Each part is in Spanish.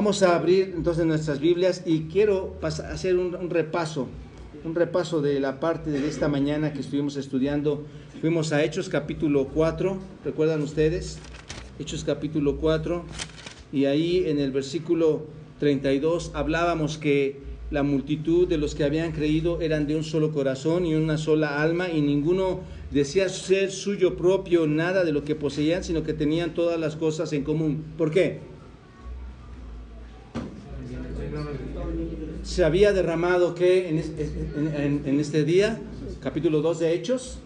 Vamos a abrir entonces nuestras Biblias y quiero hacer un repaso de la parte de esta mañana que estuvimos estudiando. Fuimos a Hechos capítulo 4, ¿recuerdan ustedes? Hechos capítulo 4, y ahí en el versículo 32 hablábamos que la multitud de los que habían creído eran de un solo corazón y una sola alma, y ninguno decía ser suyo propio nada de lo que poseían, sino que tenían todas las cosas en común. ¿Por qué? Se había derramado ¿qué? En este día, capítulo 2 de Hechos,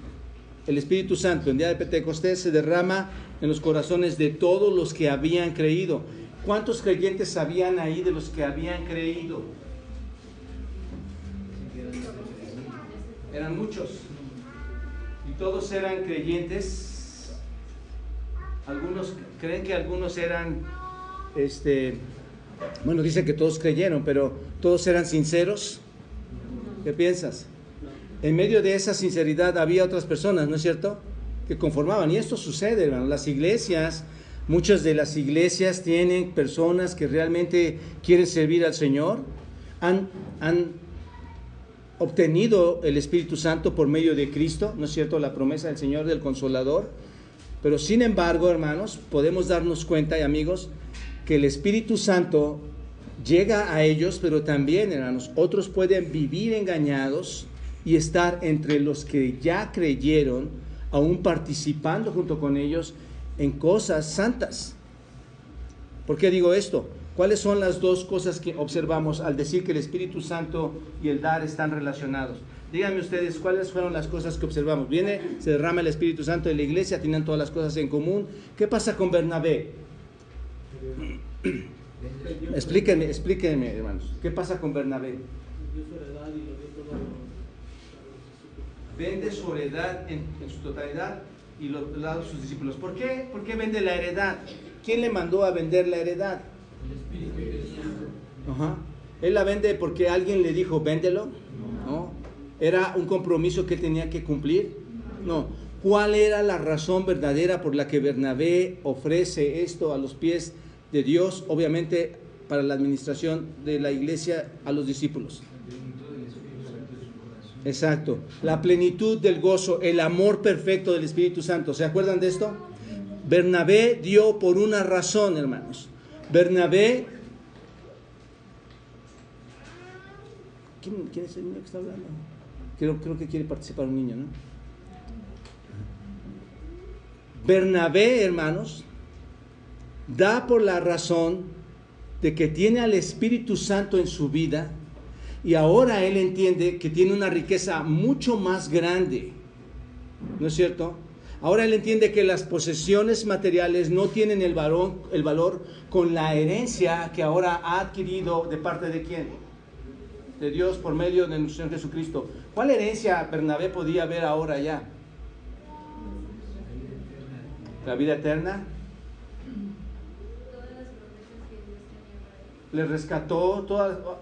el Espíritu Santo, en día de Pentecostés, se derrama en los corazones de todos los que habían creído. ¿Cuántos creyentes habían ahí de los que habían creído? Eran muchos. Y todos eran creyentes. Algunos creen que algunos eran, bueno, dicen que todos creyeron, pero todos eran sinceros. ¿Qué piensas? En medio de esa sinceridad había otras personas, ¿no es cierto?, que conformaban. Y esto sucede, hermano. Las iglesias, muchas de las iglesias tienen personas que realmente quieren servir al Señor. Han obtenido el Espíritu Santo por medio de Cristo, ¿no es cierto?, la promesa del Señor, del Consolador. Pero sin embargo, hermanos, podemos darnos cuenta, y amigos, que el Espíritu Santo llega a ellos, pero también, hermanos, otros pueden vivir engañados y estar entre los que ya creyeron, aún participando junto con ellos en cosas santas. ¿Por qué digo esto? ¿Cuáles son las dos cosas que observamos al decir que el Espíritu Santo y el dar están relacionados? Díganme ustedes, ¿cuáles fueron las cosas que observamos? Viene, se derrama el Espíritu Santo en la iglesia, tienen todas las cosas en común. ¿Qué pasa con Bernabé? Explíquenme, hermanos. ¿Qué pasa con Bernabé? Vende su heredad en su totalidad y lo da a sus discípulos. ¿Por qué? ¿Por qué vende la heredad? ¿Quién le mandó a vender la heredad? El Espíritu Santo. Ajá. ¿Él la vende porque alguien le dijo véndelo? No. ¿Era un compromiso que él tenía que cumplir? No. ¿Cuál era la razón verdadera por la que Bernabé ofrece esto a los pies de Dios? Obviamente para la administración de la iglesia a los discípulos. Exacto, la plenitud del gozo, el amor perfecto del Espíritu Santo. ¿Se acuerdan de esto? Bernabé dio por una razón, hermanos. Bernabé, ¿quién es el niño que está hablando? Creo que quiere participar un niño, ¿no? Bernabé, hermanos, da por la razón de que tiene al Espíritu Santo en su vida. Y ahora él entiende que tiene una riqueza mucho más grande, ¿no es cierto? Ahora él entiende que las posesiones materiales no tienen el valor con la herencia que ahora ha adquirido de parte de ¿quién? De Dios por medio de nuestro Señor Jesucristo. ¿Cuál herencia Bernabé podía ver ahora ya? ¿La vida eterna? Le rescató,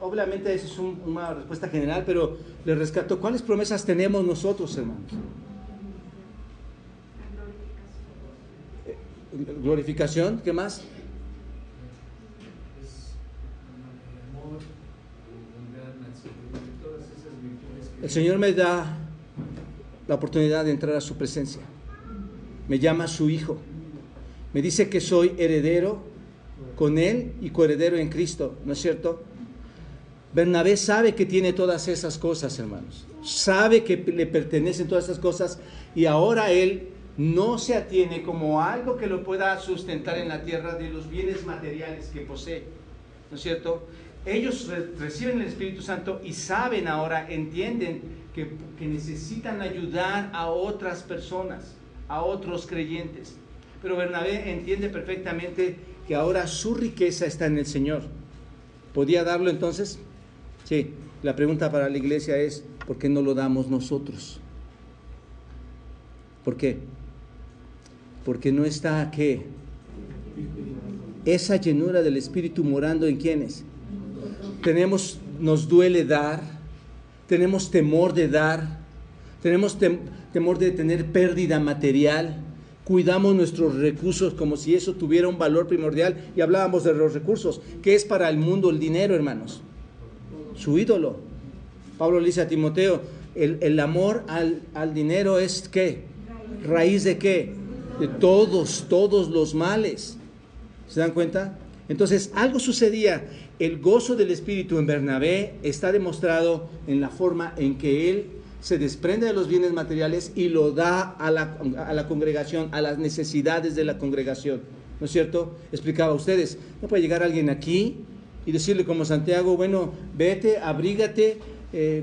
obviamente esa es una respuesta general, pero le rescató. ¿Cuáles promesas tenemos nosotros, hermanos? Glorificación, ¿qué más? El Señor me da la oportunidad de entrar a su presencia. Me llama su hijo. Me dice que soy heredero con él y coheredero en Cristo, ¿no es cierto? Bernabé sabe que tiene todas esas cosas, hermanos. Sabe que le pertenecen todas esas cosas, y ahora él no se atiene como algo que lo pueda sustentar en la tierra de los bienes materiales que posee, ¿no es cierto? Ellos reciben el Espíritu Santo y saben ahora, entienden que necesitan ayudar a otras personas, a otros creyentes. Pero Bernabé entiende perfectamente que ahora su riqueza está en el Señor. ¿Podía darlo entonces? Sí. La pregunta para la iglesia es, ¿por qué no lo damos nosotros? ¿Por qué? Porque no está, ¿qué? Esa llenura del Espíritu morando en ¿quiénes? Nos duele dar, tenemos temor de dar, tenemos temor de tener pérdida material. cuidamos nuestros recursos como si eso tuviera un valor primordial, y hablábamos de los recursos. ¿Qué es para el mundo el dinero, hermanos? Su ídolo. Pablo le dice a Timoteo, el amor al dinero es ¿qué? ¿Raíz de qué? De todos los males. ¿Se dan cuenta? Entonces, algo sucedía. El gozo del Espíritu en Bernabé está demostrado en la forma en que él se desprende de los bienes materiales y lo da a la congregación, a las necesidades de la congregación. ¿No es cierto? Explicaba a ustedes, no puede llegar alguien aquí y decirle como Santiago, bueno, vete, abrígate,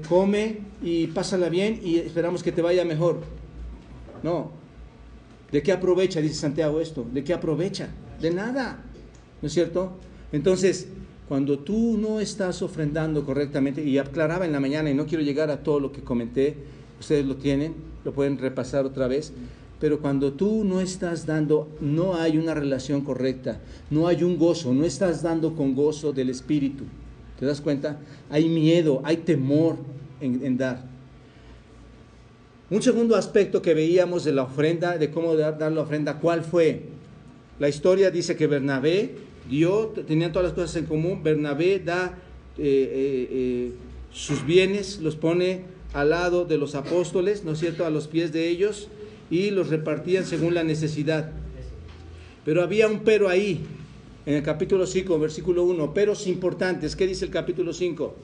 come y pásala bien y esperamos que te vaya mejor. No. ¿De qué aprovecha, dice Santiago, esto? ¿De qué aprovecha? De nada. ¿No es cierto? Entonces, cuando tú no estás ofrendando correctamente, y aclaraba en la mañana, y no quiero llegar a todo lo que comenté, ustedes lo tienen, lo pueden repasar otra vez, pero cuando tú no estás dando, no hay una relación correcta, no hay un gozo, no estás dando con gozo del Espíritu. ¿Te das cuenta? Hay miedo, hay temor en dar. Un segundo aspecto que veíamos de la ofrenda, de cómo dar la ofrenda, ¿cuál fue? La historia dice que Bernabé tenían todas las cosas en común. Bernabé da sus bienes, los pone al lado de los apóstoles, ¿no es cierto?, a los pies de ellos, y los repartían según la necesidad. Pero había un pero ahí, en el capítulo 5, versículo 1, peros importantes. ¿Qué dice el capítulo 5?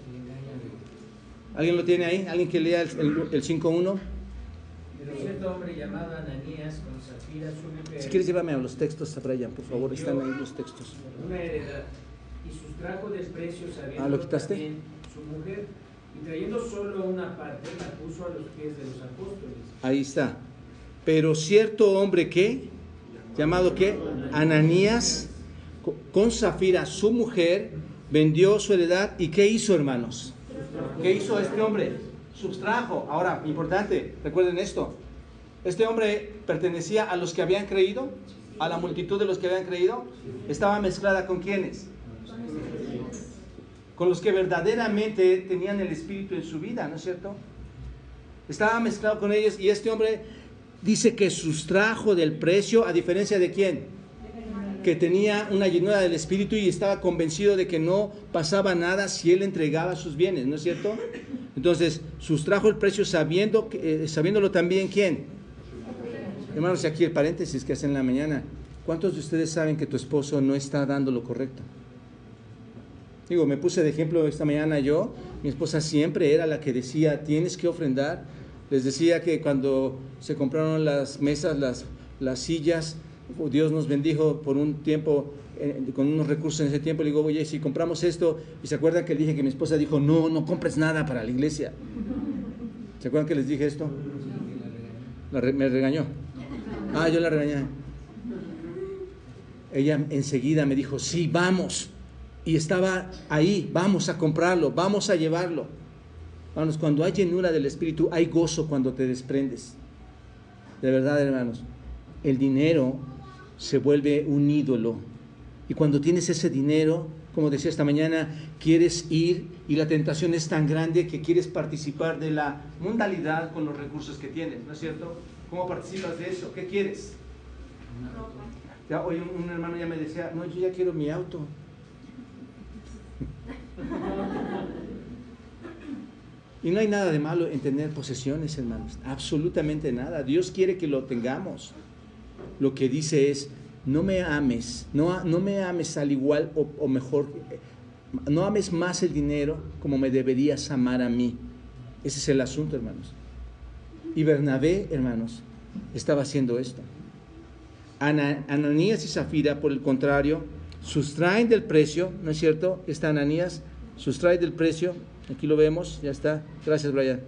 ¿Alguien lo tiene ahí? ¿Alguien que lea el 5.1? Pero cierto hombre llamado Ananías, con Zafira su mujer, Si quieres llévame a los textos, Brian, por favor, están ahí los textos. una heredad, y sustrajo desprecios sabiendo ¿lo quitaste? también su mujer, y trayendo solo una parte, la puso a los pies de los apóstoles. Ahí está. Pero cierto hombre, ¿qué? ¿Llamado qué? Ananías, con Zafira su mujer, vendió su heredad. ¿Y qué hizo, hermanos? ¿Qué hizo este hombre? Sustrajo. Ahora, importante, recuerden esto. Este hombre pertenecía a los que habían creído, a la multitud de los que habían creído. Estaba mezclada con ¿quiénes? Con los que verdaderamente tenían el Espíritu en su vida, ¿no es cierto? Estaba mezclado con ellos, y este hombre dice que sustrajo del precio, a diferencia de ¿quién? Que tenía una llenura del Espíritu y estaba convencido de que no pasaba nada si él entregaba sus bienes, ¿no es cierto? Entonces, sustrajo el precio sabiéndolo también ¿quién? Hermanos, aquí el paréntesis que hacen en la mañana. ¿Cuántos de ustedes saben que tu esposo no está dando lo correcto? Digo, me puse de ejemplo esta mañana yo. Mi esposa siempre era la que decía, tienes que ofrendar. Les decía que cuando se compraron las mesas, las sillas, Dios nos bendijo por un tiempo con unos recursos en ese tiempo. Le digo, oye, si compramos esto, y se acuerdan que le dije que mi esposa dijo, no compres nada para la iglesia. ¿Se acuerdan que les dije esto? Me regañó. Yo la regañé. Ella enseguida me dijo, sí, vamos. Y estaba ahí, vamos a comprarlo, vamos a llevarlo. Hermanos, cuando hay llenura del Espíritu, hay gozo cuando te desprendes. De verdad, hermanos, el dinero se vuelve un ídolo. Y cuando tienes ese dinero, como decía esta mañana, quieres ir y la tentación es tan grande que quieres participar de la mundalidad con los recursos que tienes, ¿no es cierto? ¿Cómo participas de eso? ¿Qué quieres? Ya, hoy un hermano ya me decía, no, yo ya quiero mi auto. Y no hay nada de malo en tener posesiones, hermanos, absolutamente nada. Dios quiere que lo tengamos. Lo que dice es, no me ames, no me ames al igual o mejor, no ames más el dinero como me deberías amar a mí. Ese es el asunto, hermanos. Y Bernabé, hermanos, estaba haciendo esto. Ananías y Zafira, por el contrario, sustraen del precio, ¿no es cierto? Está Ananías, sustrae del precio, aquí lo vemos, ya está, gracias Brian,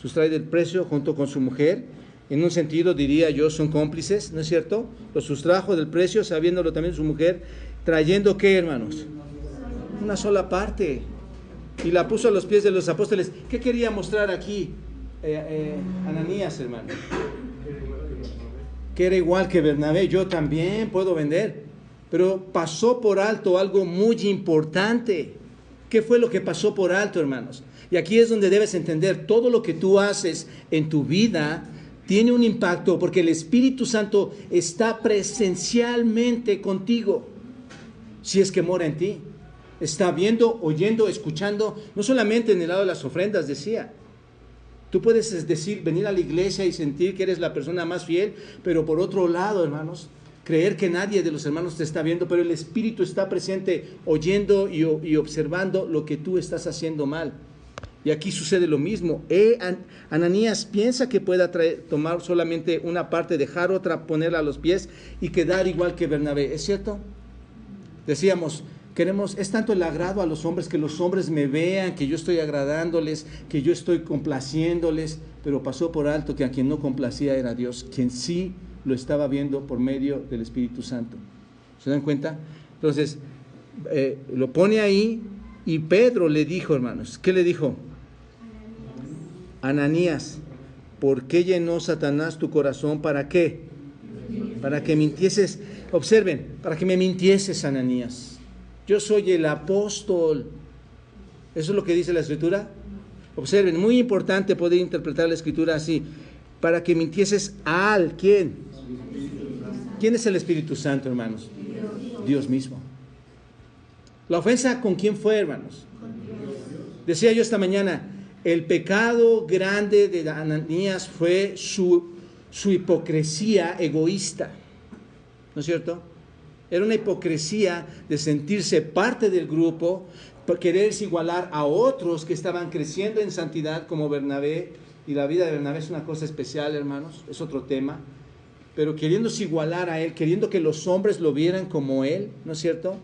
sustrae del precio junto con su mujer, en un sentido diría yo son cómplices, ¿no es cierto? Lo sustrajo del precio sabiéndolo también su mujer, trayendo ¿qué, hermanos? Una sola parte, y la puso a los pies de los apóstoles. ¿Qué quería mostrar aquí Ananías, hermano? Que era igual que Bernabé, yo también puedo vender. Pero pasó por alto algo muy importante. ¿Qué fue lo que pasó por alto, hermanos? Y aquí es donde debes entender, todo lo que tú haces en tu vida tiene un impacto porque el Espíritu Santo está presencialmente contigo. Si es que mora en ti, está viendo, oyendo, escuchando, no solamente en el lado de las ofrendas, decía. Tú puedes decir, venir a la iglesia y sentir que eres la persona más fiel, pero por otro lado, hermanos, creer que nadie de los hermanos te está viendo, pero el Espíritu está presente, oyendo y observando lo que tú estás haciendo mal. Y aquí sucede lo mismo. Ananías piensa que pueda tomar solamente una parte, dejar otra, ponerla a los pies y quedar igual que Bernabé. ¿Es cierto? Decíamos, es tanto el agrado a los hombres, que los hombres me vean, que yo estoy agradándoles, que yo estoy complaciéndoles, pero pasó por alto que a quien no complacía era Dios, quien sí lo estaba viendo por medio del Espíritu Santo. ¿Se dan cuenta? Entonces, lo pone ahí y Pedro le dijo, hermanos, ¿qué le dijo? Ananías, ¿por qué llenó Satanás tu corazón? ¿Para qué? Para que mintieses. Observen, para que me mintieses, Ananías. Yo soy el apóstol. ¿Eso es lo que dice la Escritura? Observen, muy importante poder interpretar la Escritura así. Para que mintieses al, ¿quién? ¿Quién es el Espíritu Santo, hermanos? Dios mismo. ¿La ofensa con quién fue, hermanos? Decía yo esta mañana, el pecado grande de Ananías fue su hipocresía egoísta. ¿No es cierto? Era una hipocresía de sentirse parte del grupo, por quererse igualar a otros que estaban creciendo en santidad como Bernabé. Y la vida de Bernabé es una cosa especial, hermanos, es otro tema. Pero queriéndose igualar a él, queriendo que los hombres lo vieran como él, ¿no es cierto?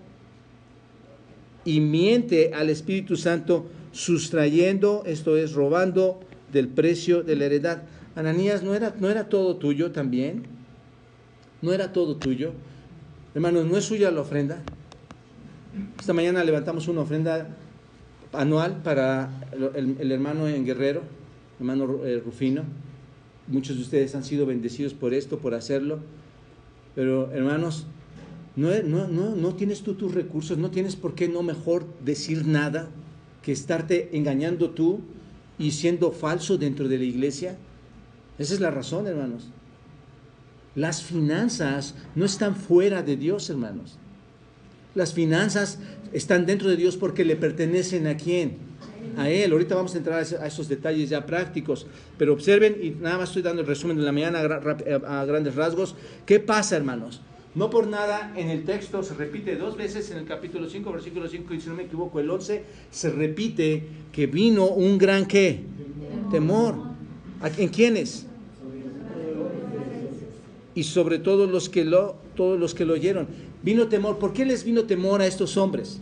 Y miente al Espíritu Santo, sustrayendo, esto es, robando del precio de la heredad. Ananías, ¿no era todo tuyo también? ¿No era todo tuyo? Hermanos, ¿no es suya la ofrenda? Esta mañana levantamos una ofrenda anual para el hermano en Guerrero, hermano Rufino. Muchos de ustedes han sido bendecidos por esto, por hacerlo. Pero, hermanos, no tienes tú tus recursos, no tienes por qué no mejor decir nada que estarte engañando tú y siendo falso dentro de la iglesia. Esa es la razón, hermanos. Las finanzas no están fuera de Dios, hermanos. Las finanzas están dentro de Dios porque le pertenecen ¿a quién? A Él. Ahorita vamos a entrar a esos detalles ya prácticos, pero observen, y nada más estoy dando el resumen de la mañana a grandes rasgos. ¿Qué pasa, hermanos? No por nada en el texto se repite 2 veces en el capítulo 5, versículo 5, y si no me equivoco el 11, se repite que vino un gran ¿qué? Temor. ¿En quiénes? Y sobre todos los que lo oyeron. Vino temor. ¿Por qué les vino temor a estos hombres?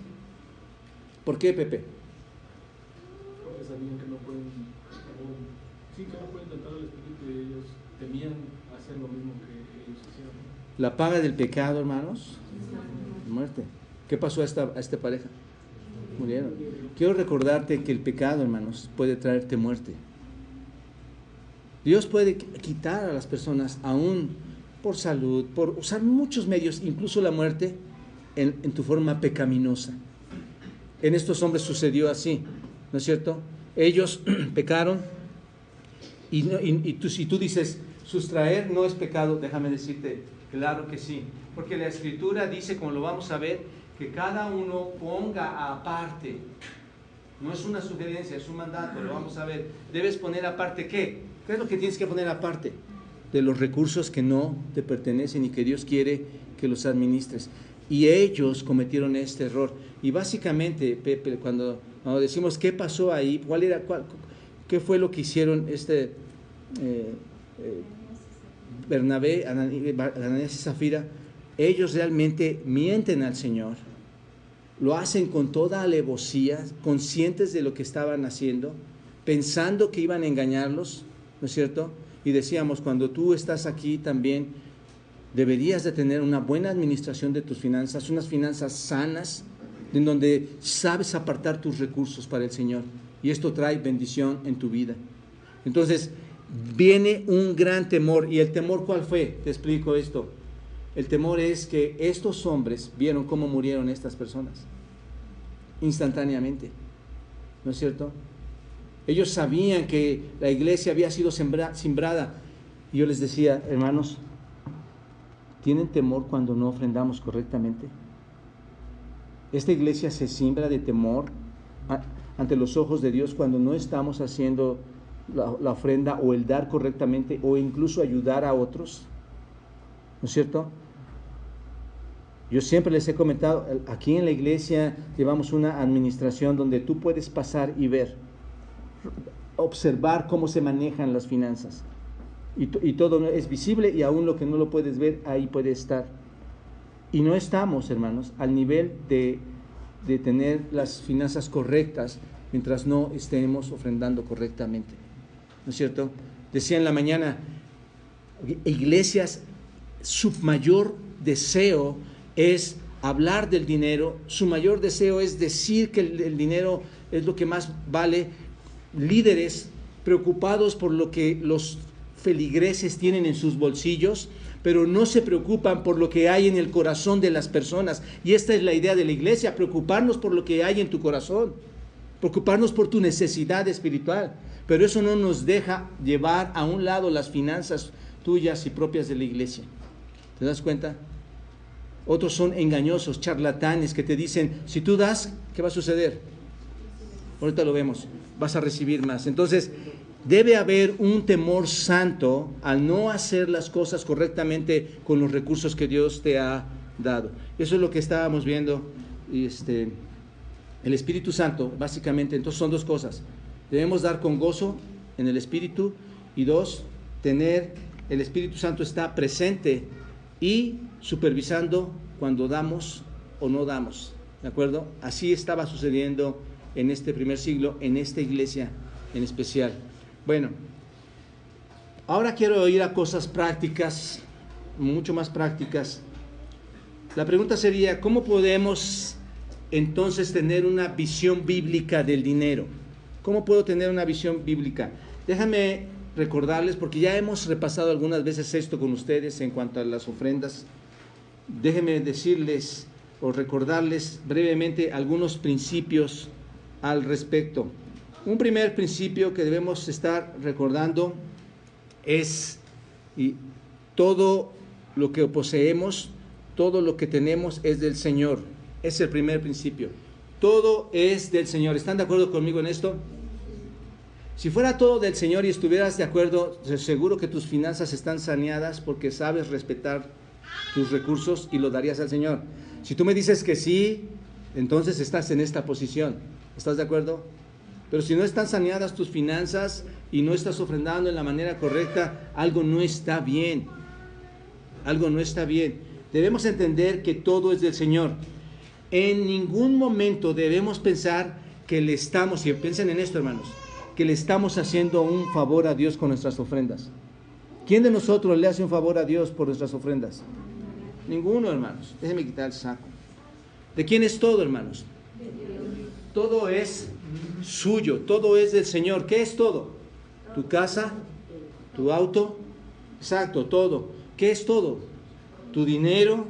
¿Por qué, Pepe? Porque sabían que no pueden tentar al Espíritu, y ellos temían hacer lo mismo que ellos hicieron. La paga del pecado, hermanos, muerte. ¿Qué pasó a esta pareja? Murieron. Quiero recordarte que el pecado, hermanos, puede traerte muerte. Dios puede quitar a las personas aún por salud, por usar muchos medios, incluso la muerte, en tu forma pecaminosa. En estos hombres sucedió así, ¿no es cierto? Ellos pecaron y si tú dices, sustraer no es pecado, déjame decirte, claro que sí, porque la Escritura dice, como lo vamos a ver, que cada uno ponga aparte. No es una sugerencia, es un mandato, lo vamos a ver. Debes poner aparte ¿qué? ¿Qué es lo que tienes que poner aparte? De los recursos que no te pertenecen y que Dios quiere que los administres. Y ellos cometieron este error. Y básicamente, Pepe, cuando decimos qué pasó ahí, qué fue lo que hicieron Bernabé, Ananías y Zafira, ellos realmente mienten al Señor. Lo hacen con toda alevosía, conscientes de lo que estaban haciendo, pensando que iban a engañarlos, ¿no es cierto? Y decíamos, cuando tú estás aquí también, deberías de tener una buena administración de tus finanzas, unas finanzas sanas, en donde sabes apartar tus recursos para el Señor. Y esto trae bendición en tu vida. Entonces, viene un gran temor. ¿Y el temor cuál fue? Te explico esto. El temor es que estos hombres vieron cómo murieron estas personas. Instantáneamente. ¿No es cierto? Ellos sabían que la iglesia había sido sembrada. Y yo les decía, hermanos, ¿tienen temor cuando no ofrendamos correctamente? Esta iglesia se siembra de temor ante los ojos de Dios cuando no estamos haciendo la ofrenda o el dar correctamente o incluso ayudar a otros, ¿no es cierto? Yo siempre les he comentado, aquí en la iglesia llevamos una administración donde tú puedes pasar y ver, observar cómo se manejan las finanzas. Y todo es visible, y aún lo que no lo puedes ver, ahí puede estar. Y no estamos, hermanos, al nivel de tener las finanzas correctas mientras no estemos ofrendando correctamente, ¿no es cierto? Decía en la mañana, iglesias, su mayor deseo es hablar del dinero, su mayor deseo es decir que el dinero es lo que más vale. Líderes preocupados por lo que los feligreses tienen en sus bolsillos, pero no se preocupan por lo que hay en el corazón de las personas. Y esta es la idea de la iglesia, preocuparnos por lo que hay en tu corazón, preocuparnos por tu necesidad espiritual. Pero eso no nos deja llevar a un lado las finanzas tuyas y propias de la iglesia. ¿Te das cuenta? Otros son engañosos, charlatanes, que te dicen, si tú das, ¿qué va a suceder? Ahorita lo vemos, vas a recibir más. Entonces, debe haber un temor santo al no hacer las cosas correctamente con los recursos que Dios te ha dado. Eso es lo que estábamos viendo. El Espíritu Santo, básicamente, entonces son dos cosas. Debemos dar con gozo en el Espíritu, y dos, el Espíritu Santo está presente y supervisando cuando damos o no damos. ¿De acuerdo? Así estaba sucediendo en este primer siglo, en esta iglesia en especial. Bueno, ahora quiero ir a cosas prácticas, mucho más prácticas. La pregunta sería, ¿cómo podemos entonces tener una visión bíblica del dinero? ¿Cómo puedo tener una visión bíblica? Déjame recordarles, porque ya hemos repasado algunas veces esto con ustedes en cuanto a las ofrendas. Déjenme decirles o recordarles brevemente algunos principios al respecto. Un primer principio que debemos estar recordando es todo lo que poseemos, todo lo que tenemos es del Señor. Es el primer principio. Todo es del Señor. ¿Están de acuerdo conmigo en esto? Si fuera todo del Señor y estuvieras de acuerdo, seguro que tus finanzas están saneadas porque sabes respetar tus recursos y lo darías al Señor. Si tú me dices que sí, entonces estás en esta posición. ¿Estás de acuerdo? Pero si no están saneadas tus finanzas y no estás ofrendando en la manera correcta, algo no está bien. Algo no está bien. Debemos entender que todo es del Señor. En ningún momento debemos pensar que le estamos, y piensen en esto, hermanos, que le estamos haciendo un favor a Dios con nuestras ofrendas. ¿Quién de nosotros le hace un favor a Dios por nuestras ofrendas? Ninguno, hermanos. Déjenme quitar el saco. ¿De quién es todo, hermanos? Todo es suyo, todo es del Señor. ¿Qué es todo? Tu casa, tu auto, exacto, todo. ¿Qué es todo? Tu dinero,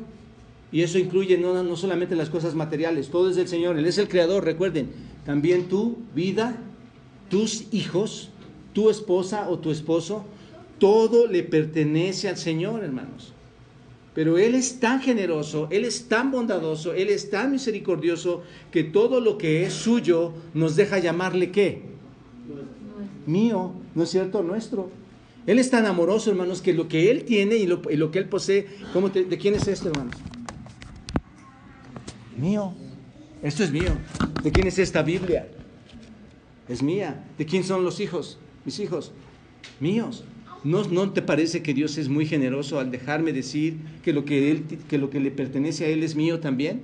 y eso incluye no solamente las cosas materiales, todo es del Señor. Él es el creador, recuerden. También tu vida, tus hijos, tu esposa o tu esposo, todo le pertenece al Señor, hermanos. Pero Él es tan generoso, Él es tan bondadoso, Él es tan misericordioso, que todo lo que es suyo nos deja llamarle ¿qué? Mío, ¿no es cierto? Nuestro. Él es tan amoroso, hermanos, que lo que Él tiene y lo que Él posee, ¿de quién es esto, hermanos? Mío. Esto es mío. ¿De quién es esta Biblia? Es mía. ¿De quién son los hijos? Mis hijos. Míos. ¿No te parece que Dios es muy generoso al dejarme decir que lo que le pertenece a Él es mío también?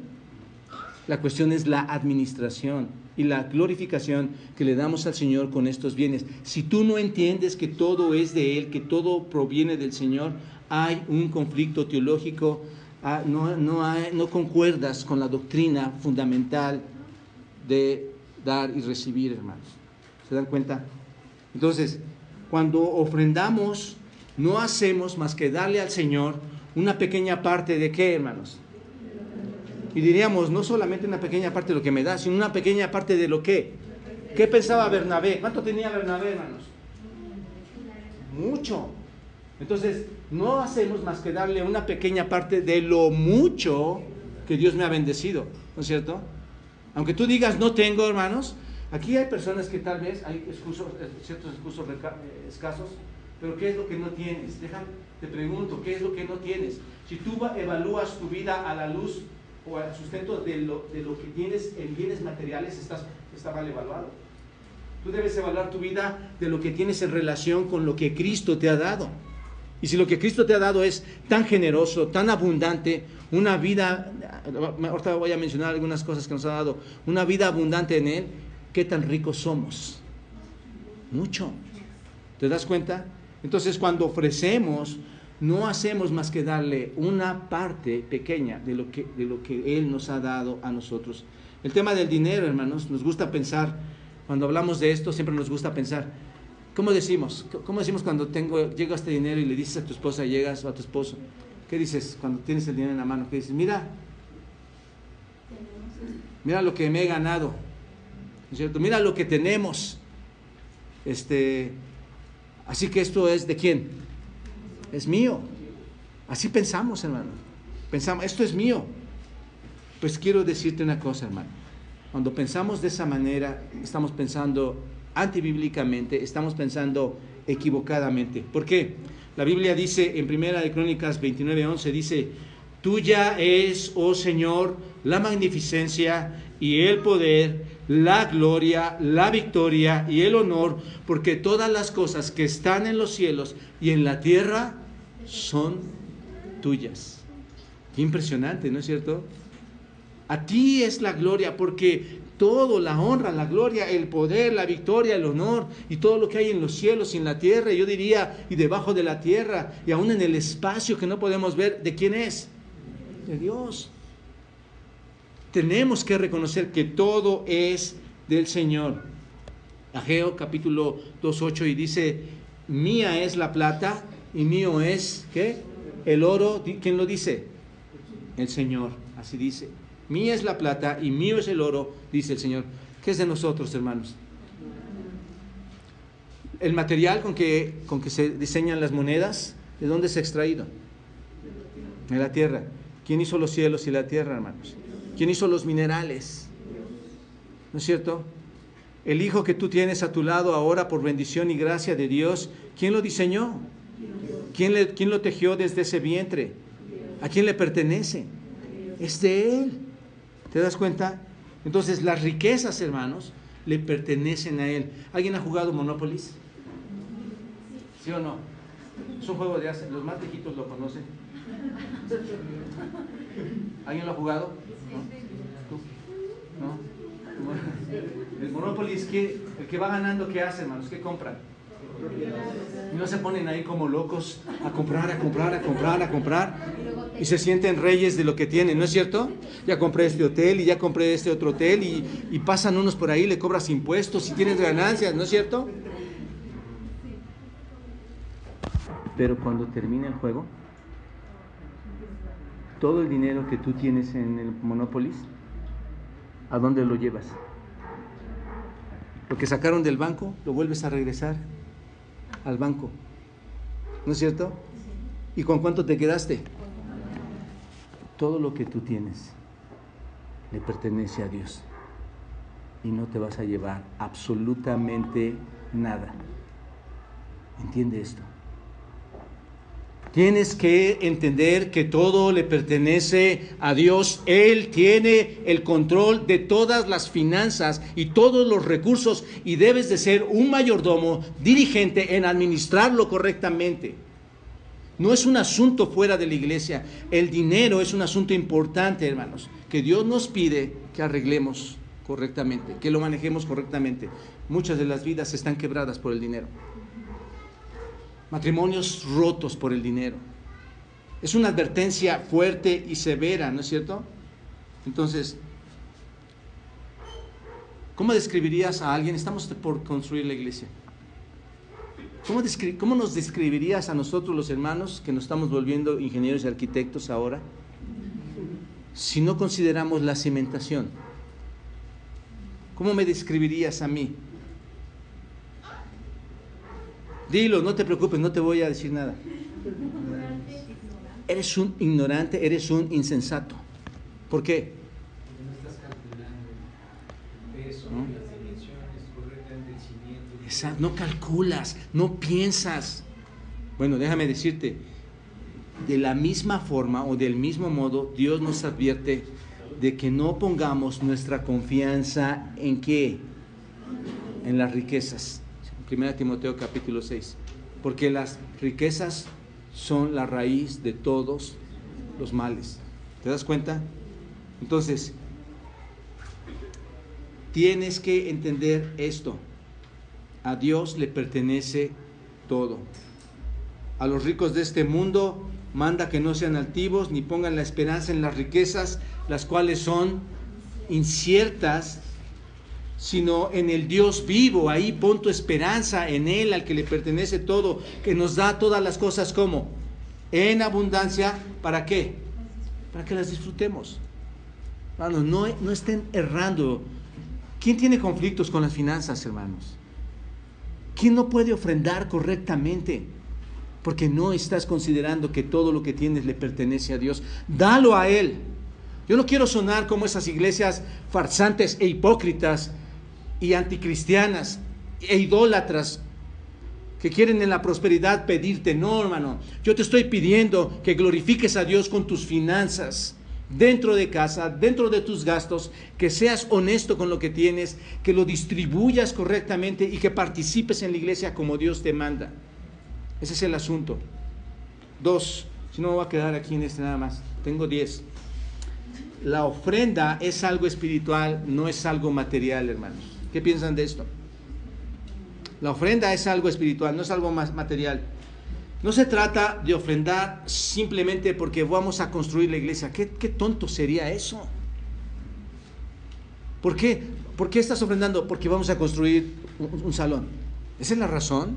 La cuestión es la administración y la glorificación que le damos al Señor con estos bienes. Si tú no entiendes que todo es de Él, que todo proviene del Señor, hay un conflicto teológico, no concuerdas con la doctrina fundamental de dar y recibir, hermanos. ¿Se dan cuenta? Entonces, cuando ofrendamos, no hacemos más que darle al Señor una pequeña parte de ¿qué, hermanos? Y diríamos, no solamente una pequeña parte de lo que me da, sino una pequeña parte de lo que. ¿Qué pensaba Bernabé? ¿Cuánto tenía Bernabé, hermanos? Mucho. Entonces, no hacemos más que darle una pequeña parte de lo mucho que Dios me ha bendecido, ¿no es cierto? Aunque tú digas, no tengo, hermanos, aquí hay personas que tal vez, hay ciertos recursos escasos, pero ¿qué es lo que no tienes? Te pregunto, ¿qué es lo que no tienes? Si tú evalúas tu vida a la luz o al sustento de lo que tienes en bienes materiales, está mal evaluado. Tú debes evaluar tu vida de lo que tienes en relación con lo que Cristo te ha dado. Y si lo que Cristo te ha dado es tan generoso, tan abundante, una vida, ahorita voy a mencionar algunas cosas que nos ha dado, una vida abundante en Él, ¿qué tan ricos somos? Mucho. ¿Te das cuenta? Entonces, cuando ofrecemos, no hacemos más que darle una parte pequeña de lo que Él nos ha dado a nosotros. El tema del dinero, hermanos, nos gusta pensar, cuando hablamos de esto, siempre nos gusta pensar, ¿cómo decimos cuando llega este dinero y le dices a tu esposa, llegas, o a tu esposo? ¿Qué dices cuando tienes el dinero en la mano? ¿Qué dices? Mira lo que me he ganado, ¿no es cierto? Mira lo que tenemos. Así que esto es ¿de quién? Es mío. Así pensamos, hermano. Pensamos, esto es mío. Pues quiero decirte una cosa, hermano. Cuando pensamos de esa manera, estamos pensando antibíblicamente, estamos pensando equivocadamente. ¿Por qué? La Biblia dice en Primera de Crónicas 29:11, dice, tuya es, oh Señor, la magnificencia y el poder, la gloria, la victoria y el honor, porque todas las cosas que están en los cielos y en la tierra son tuyas. Qué impresionante, ¿no es cierto? A ti es la gloria, porque todo, la honra, la gloria, el poder, la victoria, el honor y todo lo que hay en los cielos y en la tierra, yo diría, y debajo de la tierra, y aún en el espacio que no podemos ver, ¿de quién es? De Dios. Tenemos que reconocer que todo es del Señor. Ageo capítulo 2:8 y dice, mía es la plata y mío es, ¿qué? El oro. ¿Quién lo dice? El Señor, así dice. Mía es la plata y mío es el oro, dice el Señor. ¿Qué es de nosotros, hermanos? El material con que se diseñan las monedas, ¿de dónde se ha extraído? De la tierra. ¿Quién hizo los cielos y la tierra, hermanos? ¿Quién hizo los minerales? ¿No es cierto? El hijo que tú tienes a tu lado ahora por bendición y gracia de Dios, ¿quién lo diseñó? ¿Quién lo tejió desde ese vientre? ¿A quién le pertenece? Es de Él. ¿Te das cuenta? Entonces las riquezas, hermanos, le pertenecen a Él. ¿Alguien ha jugado Monopoly? ¿Sí o no? Es un juego de hace, los más viejitos lo conocen. ¿Alguien lo ha jugado? ¿No? ¿Tú? ¿No? El Monopoly es que el que va ganando, ¿qué hace, hermanos? ¿Qué compran? Y no se ponen ahí como locos a comprar y se sienten reyes de lo que tienen, ¿no es cierto? Ya compré este hotel y ya compré este otro hotel y pasan unos por ahí, le cobras impuestos y tienes ganancias, ¿no es cierto? Pero cuando termina el juego, todo el dinero que tú tienes en el Monopoly, ¿a dónde lo llevas? Lo que sacaron del banco, lo vuelves a regresar al banco, ¿no es cierto? ¿Y con cuánto te quedaste? Todo lo que tú tienes le pertenece a Dios y no te vas a llevar absolutamente nada. ¿Entiende esto? Tienes que entender que todo le pertenece a Dios. Él tiene el control de todas las finanzas y todos los recursos y debes de ser un mayordomo diligente en administrarlo correctamente. No es un asunto fuera de la iglesia. El dinero es un asunto importante, hermanos, que Dios nos pide que arreglemos correctamente, que lo manejemos correctamente. Muchas de las vidas están quebradas por el dinero. Matrimonios rotos por el dinero. Es una advertencia fuerte y severa, ¿no es cierto? Entonces, ¿cómo describirías a alguien? Estamos por construir la iglesia. ¿Cómo nos describirías a nosotros los hermanos que nos estamos volviendo ingenieros y arquitectos ahora? Si no consideramos la cimentación, ¿cómo me describirías a mí? Dilo, no te preocupes, no te voy a decir nada. Eres un ignorante, eres un insensato. ¿Por qué? Porque no estás calculando el peso, las dimensiones correctamente, el cimiento. Exacto, no calculas, no piensas. Bueno, déjame decirte, de la misma forma o del mismo modo, Dios nos advierte de que no pongamos nuestra confianza en ¿qué? En las riquezas. 1 Timoteo capítulo 6. Porque las riquezas son la raíz de todos los males. ¿Te das cuenta? Entonces, tienes que entender esto. A Dios le pertenece todo. A los ricos de este mundo manda que no sean altivos ni pongan la esperanza en las riquezas, las cuales son inciertas, sino en el Dios vivo. Ahí pon tu esperanza en Él, al que le pertenece todo, que nos da todas las cosas como en abundancia. ¿Para qué? Para que las disfrutemos. Hermanos, no estén errando. ¿Quién tiene conflictos con las finanzas, hermanos? ¿Quién no puede ofrendar correctamente? Porque no estás considerando que todo lo que tienes le pertenece a Dios. Dalo a Él. Yo no quiero sonar como esas iglesias farsantes e hipócritas y anticristianas e idólatras que quieren en la prosperidad pedirte. No, hermano, yo te estoy pidiendo que glorifiques a Dios con tus finanzas, dentro de casa, dentro de tus gastos, que seas honesto con lo que tienes, que lo distribuyas correctamente y que participes en la iglesia como Dios te manda. Ese es el asunto. 2, si no me voy a quedar aquí en este nada más, tengo 10. La ofrenda es algo espiritual, no es algo material, hermanos. ¿Qué piensan de esto? La ofrenda es algo espiritual, no es algo más material. No se trata de ofrendar simplemente porque vamos a construir la iglesia. ¿Qué tonto sería eso? ¿Por qué? ¿Por qué estás ofrendando? Porque vamos a construir un salón. ¿Esa es la razón?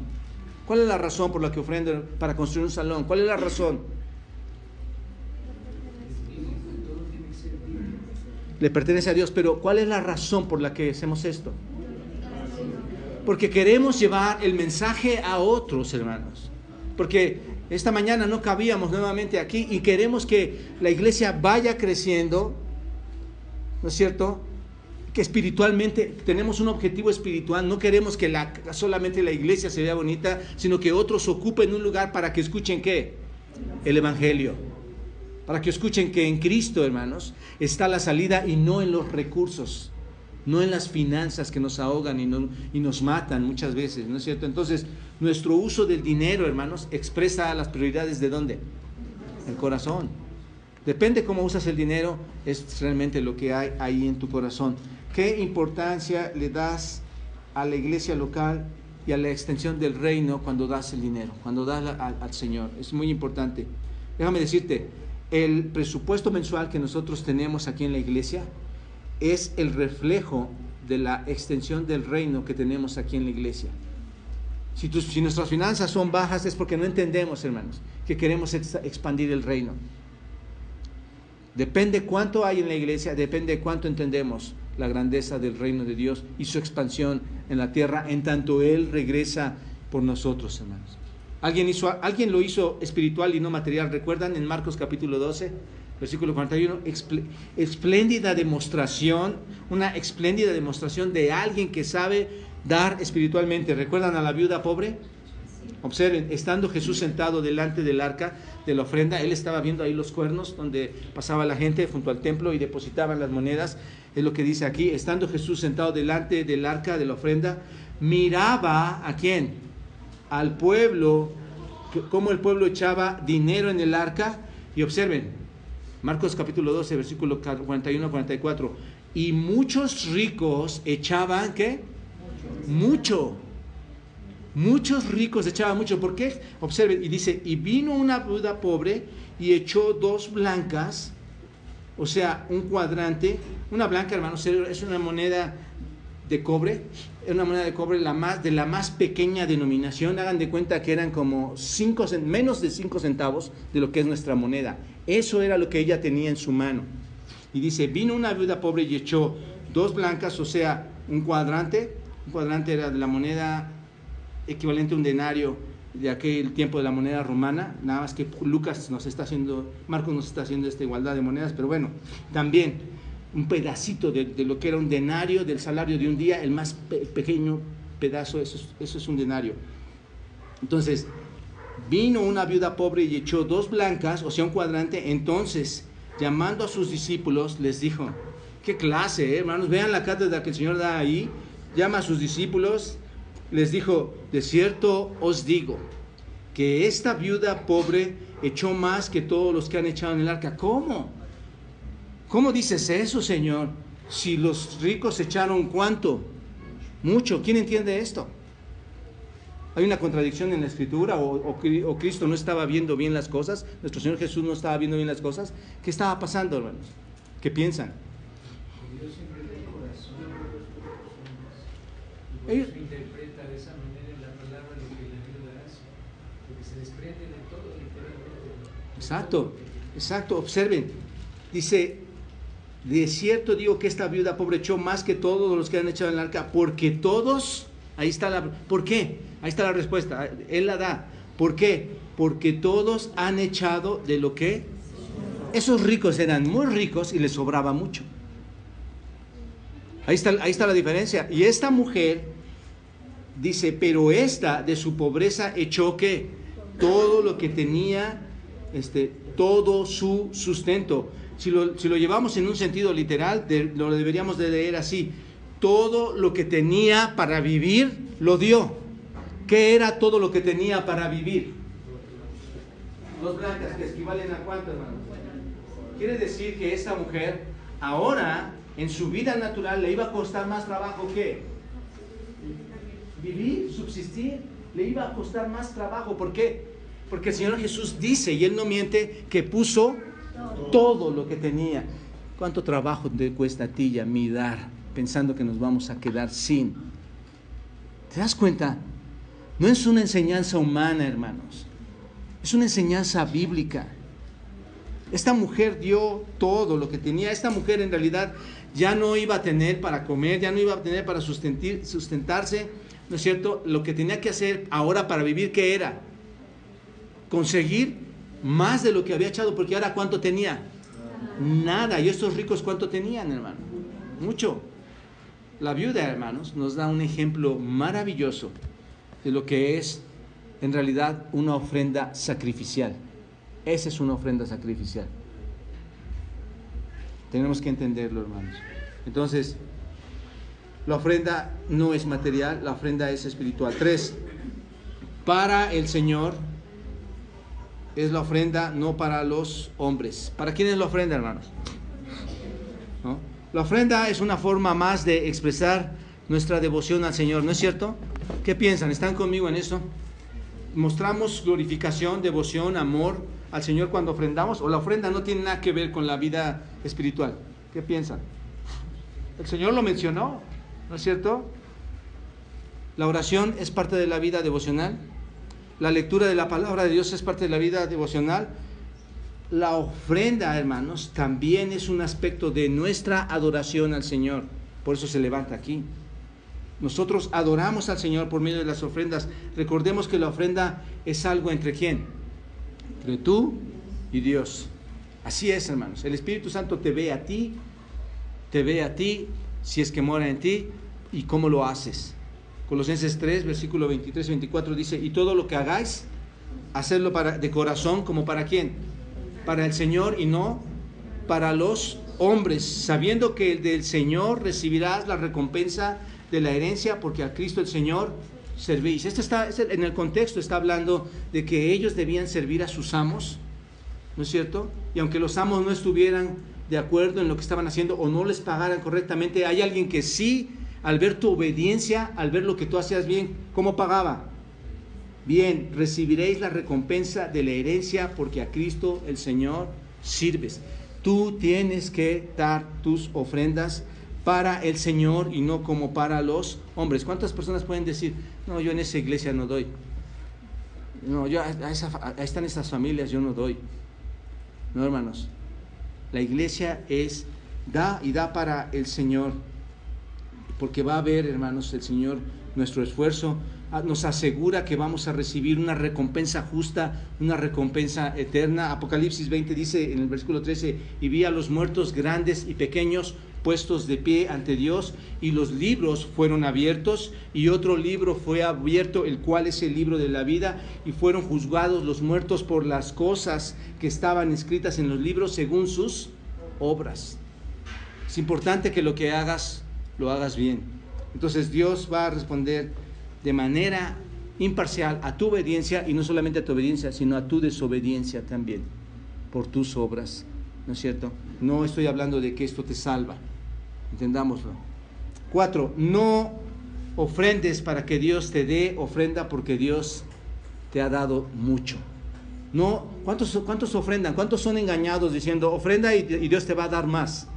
¿Cuál es la razón por la que ofrendan para construir un salón? ¿Cuál es la razón? Le pertenece a Dios, pero ¿cuál es la razón por la que hacemos esto? Porque queremos llevar el mensaje a otros, hermanos. Porque esta mañana no cabíamos nuevamente aquí y queremos que la iglesia vaya creciendo, ¿no es cierto? Que espiritualmente tenemos un objetivo espiritual. No queremos que solamente la iglesia se vea bonita, sino que otros ocupen un lugar para que escuchen ¿qué? El evangelio. Para que escuchen que en Cristo, hermanos, está la salida y no en los recursos, no en las finanzas que nos ahogan y nos matan muchas veces, ¿no es cierto? Entonces, nuestro uso del dinero, hermanos, expresa las prioridades ¿de dónde? El corazón. Depende cómo usas el dinero, es realmente lo que hay ahí en tu corazón. ¿Qué importancia le das a la iglesia local y a la extensión del reino cuando das el dinero, cuando das al Señor? Es muy importante. Déjame decirte, el presupuesto mensual que nosotros tenemos aquí en la iglesia es el reflejo de la extensión del reino que tenemos aquí en la iglesia. Si nuestras finanzas son bajas es porque no entendemos, hermanos, que queremos expandir el reino. Depende cuánto hay en la iglesia, depende cuánto entendemos la grandeza del reino de Dios y su expansión en la tierra, en tanto Él regresa por nosotros, hermanos. Alguien lo hizo espiritual y no material. ¿Recuerdan en Marcos capítulo 12, versículo 41? Espléndida demostración, una espléndida demostración de alguien que sabe dar espiritualmente. ¿Recuerdan a la viuda pobre? Observen, estando Jesús sentado delante del arca de la ofrenda, Él estaba viendo ahí los cuernos donde pasaba la gente junto al templo y depositaban las monedas. Es lo que dice aquí. Estando Jesús sentado delante del arca de la ofrenda, miraba ¿a quién? Al pueblo, cómo el pueblo echaba dinero en el arca. Y observen, Marcos capítulo 12, versículo 41-44. Y muchos ricos echaban, ¿qué? Mucho. Muchos ricos echaban mucho. ¿Por qué? Observen, y dice, y vino una viuda pobre y echó 2 blancas, o sea, un cuadrante. Una blanca, hermanos, es una moneda de cobre, es una moneda de cobre de la más pequeña denominación. Hagan de cuenta que eran como menos de 5 centavos de lo que es nuestra moneda. Eso era lo que ella tenía en su mano. Y dice, vino una viuda pobre y echó 2 blancas, o sea, un cuadrante era de la moneda equivalente a un denario de aquel tiempo de la moneda romana, nada más que Marcos nos está haciendo esta igualdad de monedas, pero bueno, también un pedacito de lo que era un denario, del salario de un día, el más pequeño pedazo, eso es un denario. Entonces, vino una viuda pobre y echó 2 blancas, o sea, un cuadrante. Entonces, llamando a sus discípulos, les dijo, qué clase, hermanos, vean la cátedra que el Señor da ahí. Llama a sus discípulos, les dijo, de cierto os digo, que esta viuda pobre echó más que todos los que han echado en el arca. ¿Cómo? ¿Cómo dices eso, Señor? Si los ricos echaron ¿cuánto? Mucho. ¿Quién entiende esto? ¿Hay una contradicción en la Escritura o Cristo no estaba viendo bien las cosas? ¿Nuestro Señor Jesús no estaba viendo bien las cosas? ¿Qué estaba pasando, hermanos? ¿Qué piensan? Dios siempre ve el corazón de los Ellos... se interpreta de esa manera en la palabra lo que la viuda hace, porque se desprende de todo literalmente. Exacto, observen, dice, de cierto digo que esta viuda pobre echó más que todos los que han echado en el arca, porque todos, ahí está ¿por qué? Ahí está la respuesta, Él la da. ¿Por qué? Porque todos han echado de lo que esos ricos eran muy ricos y les sobraba mucho. Ahí está la diferencia. Y esta mujer dice, pero esta de su pobreza echó ¿qué? Todo lo que tenía, todo su sustento. Si lo llevamos en un sentido literal, lo deberíamos de leer así. Todo lo que tenía para vivir, lo dio. ¿Qué era todo lo que tenía para vivir? 2 blancas, que equivalen a ¿cuánto, hermano? Quiere decir que esta mujer, ahora, en su vida natural, le iba a costar más trabajo que vivir, subsistir, le iba a costar más trabajo. ¿Por qué? Porque el Señor Jesús dice, y Él no miente, que puso todo lo que tenía. ¿Cuánto trabajo te cuesta a ti y a mí dar, pensando que nos vamos a quedar sin? ¿Te das cuenta? No es una enseñanza humana, hermanos. Es una enseñanza bíblica. Esta mujer dio todo lo que tenía. Esta mujer en realidad ya no iba a tener para comer, ya no iba a tener para sustentarse, ¿no es cierto? Lo que tenía que hacer ahora para vivir, ¿qué era? Conseguir más de lo que había echado, porque ahora ¿cuánto tenía? Nada. ¿Y estos ricos cuánto tenían, hermano? Mucho. La viuda, hermanos, nos da un ejemplo maravilloso de lo que es en realidad una ofrenda sacrificial. Esa es una ofrenda sacrificial. Tenemos que entenderlo, hermanos. Entonces, la ofrenda no es material, la ofrenda es espiritual. 3, para el Señor es la ofrenda, no para los hombres. ¿Para quién es la ofrenda, hermanos? ¿No? La ofrenda es una forma más de expresar nuestra devoción al Señor, ¿no es cierto? ¿Qué piensan? ¿Están conmigo en eso? ¿Mostramos glorificación, devoción, amor al Señor cuando ofrendamos? ¿O la ofrenda no tiene nada que ver con la vida espiritual? ¿Qué piensan? El Señor lo mencionó, ¿no es cierto? La oración es parte de la vida devocional. La lectura de la palabra de Dios es parte de la vida devocional. La ofrenda, hermanos, también es un aspecto de nuestra adoración al Señor. Por eso se levanta aquí. Nosotros adoramos al Señor por medio de las ofrendas. Recordemos que la ofrenda es algo entre ¿quién? Entre tú y Dios. Así es, hermanos. El Espíritu Santo te ve a ti, si es que mora en ti, y cómo lo haces. Colosenses 3, versículo 23 y 24 dice, y todo lo que hagáis, hacerlo de corazón, ¿como para quién? Para el Señor y no para los hombres, sabiendo que del Señor recibirás la recompensa de la herencia, porque a Cristo el Señor servís. En el contexto está hablando de que ellos debían servir a sus amos, ¿no es cierto? Y aunque los amos no estuvieran de acuerdo en lo que estaban haciendo o no les pagaran correctamente, hay alguien que sí, al ver tu obediencia, al ver lo que tú hacías bien, ¿cómo pagaba? Bien, recibiréis la recompensa de la herencia, porque a Cristo el Señor sirves. Tú tienes que dar tus ofrendas para el Señor y no como para los hombres. ¿Cuántas personas pueden decir, no, yo en esa iglesia no doy? No, yo ahí están estas familias, yo no doy. No, hermanos. La iglesia da para el Señor, porque va a ver, hermanos, el Señor nuestro esfuerzo, nos asegura que vamos a recibir una recompensa justa, una recompensa eterna. Apocalipsis 20 dice en el versículo 13, y vi a los muertos grandes y pequeños puestos de pie ante Dios, y los libros fueron abiertos, y otro libro fue abierto, el cual es el libro de la vida, y fueron juzgados los muertos por las cosas que estaban escritas en los libros según sus obras. Es importante que lo que hagas, lo hagas bien. Entonces Dios va a responder de manera imparcial a tu obediencia, y no solamente a tu obediencia, sino a tu desobediencia también, por tus obras, ¿no es cierto? No estoy hablando de que esto te salva, entendámoslo. 4, no ofrendes para que Dios te dé, ofrenda porque Dios te ha dado mucho. No, ¿cuántos ofrendan? ¿Cuántos son engañados diciendo ofrenda y Dios te va a dar más?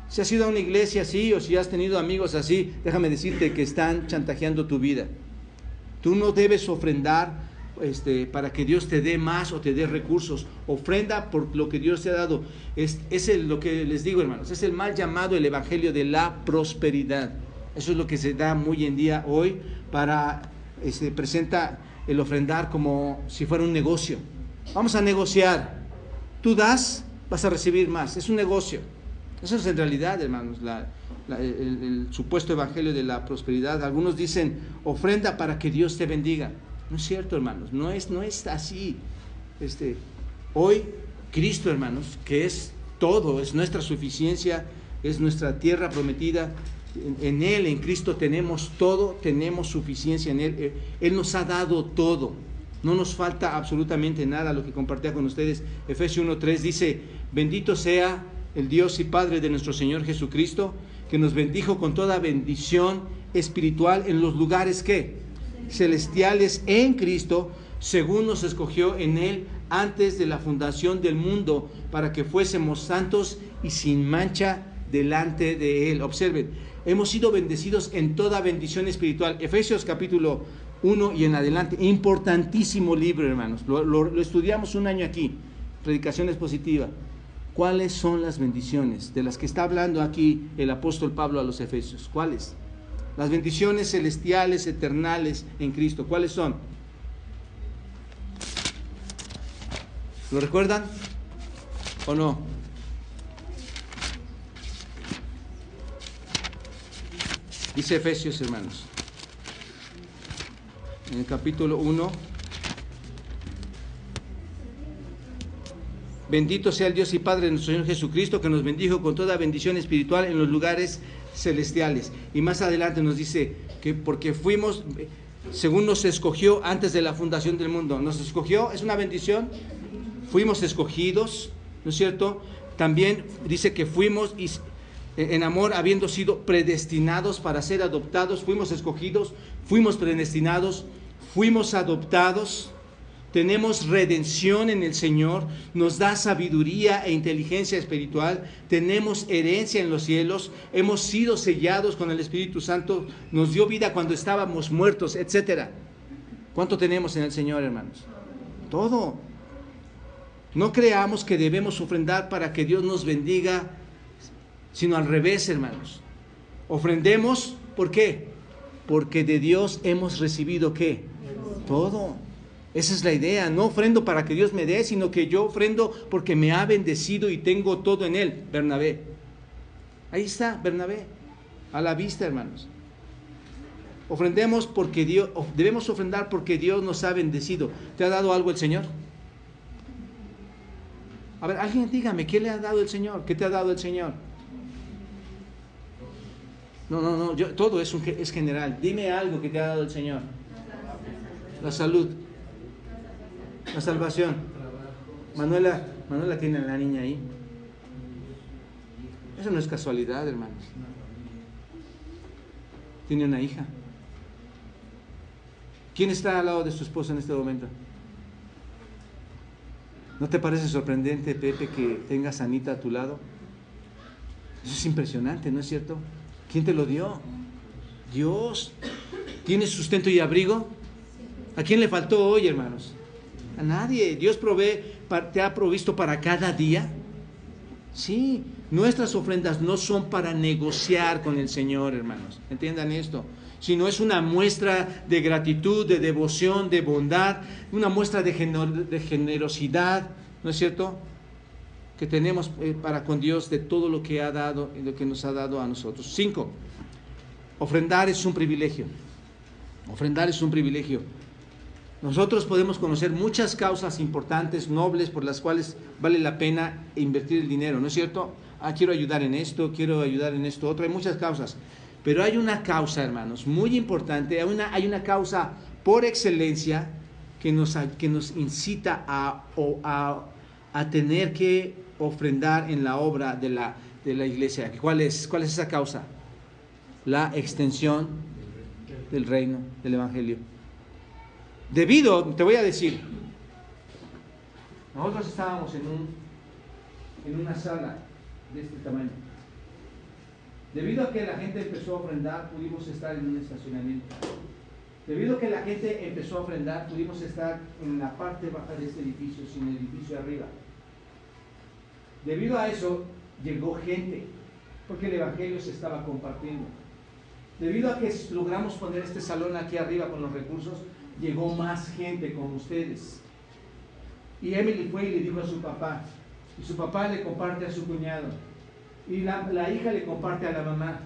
Si has ido a una iglesia así, o si has tenido amigos así, déjame decirte que están chantajeando tu vida. Tú no debes ofrendar para que Dios te dé más o te dé recursos. Ofrenda por lo que Dios te ha dado. Es lo que les digo, hermanos, es el mal llamado el evangelio de la prosperidad. Eso es lo que se da muy en día hoy, presenta el ofrendar como si fuera un negocio. Vamos a negociar. Tú das, vas a recibir más. Es un negocio. Eso es en realidad, hermanos, el supuesto evangelio de la prosperidad. Algunos dicen ofrenda para que Dios te bendiga. No es cierto, hermanos, no es así. Hoy Cristo, hermanos, que es todo, es nuestra suficiencia, es nuestra tierra prometida. En Él, en Cristo tenemos todo, tenemos suficiencia en Él. Él nos ha dado todo, no nos falta absolutamente nada. Lo que compartía con ustedes, Efesios 1:3 dice: bendito sea el Dios y Padre de nuestro Señor Jesucristo, que nos bendijo con toda bendición espiritual en los lugares ¿qué? Celestiales en Cristo, según nos escogió en Él antes de la fundación del mundo, para que fuésemos santos y sin mancha delante de Él. Observen, hemos sido bendecidos en toda bendición espiritual. Efesios capítulo 1 y en adelante, importantísimo libro, hermanos. Lo estudiamos un año aquí, predicación expositiva. ¿Cuáles son las bendiciones de las que está hablando aquí el apóstol Pablo a los Efesios? ¿Cuáles? Las bendiciones celestiales, eternales en Cristo. ¿Cuáles son? ¿Lo recuerdan o no? Dice Efesios, hermanos, en el capítulo 1: bendito sea el Dios y Padre de nuestro Señor Jesucristo, que nos bendijo con toda bendición espiritual en los lugares celestiales. Y más adelante nos dice que porque fuimos, según nos escogió antes de la fundación del mundo. Nos escogió, es una bendición. Fuimos escogidos, ¿no es cierto? También dice que fuimos en amor, habiendo sido predestinados para ser adoptados. Fuimos escogidos, fuimos predestinados, fuimos adoptados. Tenemos redención en el Señor, nos da sabiduría e inteligencia espiritual, tenemos herencia en los cielos, hemos sido sellados con el Espíritu Santo, nos dio vida cuando estábamos muertos, etc. ¿Cuánto tenemos en el Señor, hermanos? Todo. No creamos que debemos ofrendar para que Dios nos bendiga, sino al revés, hermanos. Ofrendemos, ¿por qué? Porque de Dios hemos recibido ¿qué? Todo. Esa es la idea. No ofrendo para que Dios me dé, sino que yo ofrendo porque me ha bendecido y tengo todo en Él. Bernabé. Ahí está, Bernabé. A la vista, hermanos. Ofrendemos porque debemos ofrendar porque Dios nos ha bendecido. ¿Te ha dado algo el Señor? A ver, alguien dígame, ¿qué le ha dado el Señor? ¿Qué te ha dado el Señor? No, todo es general. Dime algo que te ha dado el Señor. La salud. La salvación. Manuela tiene a la niña ahí. Eso no es casualidad, hermanos. Tiene una hija. ¿Quién está al lado de su esposa en este momento? ¿No te parece sorprendente, Pepe, que tengas a Anita a tu lado? Eso es impresionante, ¿no es cierto? ¿Quién te lo dio? Dios. ¿Tienes sustento y abrigo? ¿A quién le faltó hoy, hermanos? A nadie. Dios te ha provisto para cada día. Sí, nuestras ofrendas no son para negociar con el Señor, hermanos. Entiendan esto. sino es una muestra de gratitud, de devoción, de bondad, una muestra de generosidad, ¿no es cierto?, que tenemos para con Dios de todo lo que ha dado y lo que nos ha dado a nosotros. 5. Ofrendar es un privilegio. Ofrendar es un privilegio. Nosotros podemos conocer muchas causas importantes, nobles, por las cuales vale la pena invertir el dinero, ¿no es cierto? Quiero ayudar en esto, quiero ayudar en esto otro, hay muchas causas. Pero hay una causa, hermanos, muy importante, hay una causa por excelencia que nos incita a tener que ofrendar en la obra de la iglesia. ¿Cuál es esa causa? La extensión del reino, del evangelio. Te voy a decir, nosotros estábamos en una sala de este tamaño. Debido a que la gente empezó a ofrendar, pudimos estar en un estacionamiento. Debido a que la gente empezó a ofrendar, pudimos estar en la parte baja de este edificio, sin el edificio arriba. Debido a eso, llegó gente, porque el evangelio se estaba compartiendo. Debido a que logramos poner este salón aquí arriba con los recursos, llegó más gente como ustedes. Y Emily fue y le dijo a su papá, y su papá le comparte a su cuñado, y la hija le comparte a la mamá,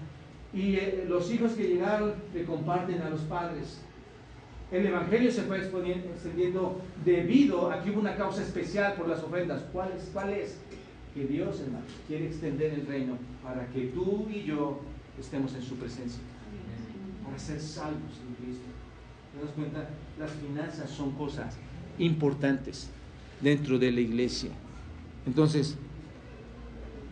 y los hijos que llegaron le comparten a los padres. El evangelio se fue extendiendo debido a que hubo una causa especial por las ofrendas. ¿Cuál es? Que Dios, hermano, quiere extender el reino para que tú y yo estemos en su presencia, para ser salvos en Cristo. ¿Te das cuenta? Las finanzas son cosas importantes dentro de la iglesia. Entonces,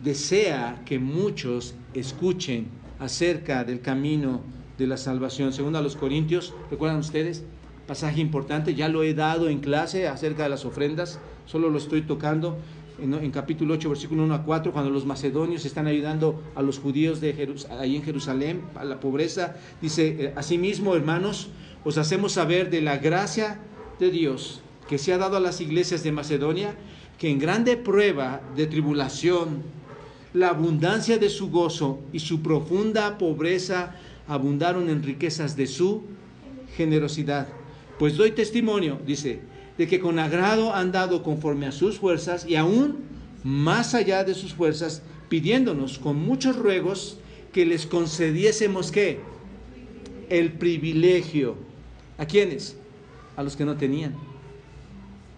desea que muchos escuchen acerca del camino de la salvación. Según a los Corintios, ¿recuerdan ustedes? Pasaje importante, ya lo he dado en clase acerca de las ofrendas, solo lo estoy tocando en capítulo 8, versículo 1 a 4, cuando los macedonios están ayudando a los judíos ahí en Jerusalén, a la pobreza. Dice, asimismo, hermanos, os hacemos saber de la gracia de Dios que se ha dado a las iglesias de Macedonia, que en grande prueba de tribulación, la abundancia de su gozo y su profunda pobreza abundaron en riquezas de su generosidad. Pues doy testimonio, dice, de que con agrado han dado conforme a sus fuerzas y aún más allá de sus fuerzas, pidiéndonos con muchos ruegos que les concediésemos, ¿qué? El privilegio. ¿A quiénes? A los que no tenían,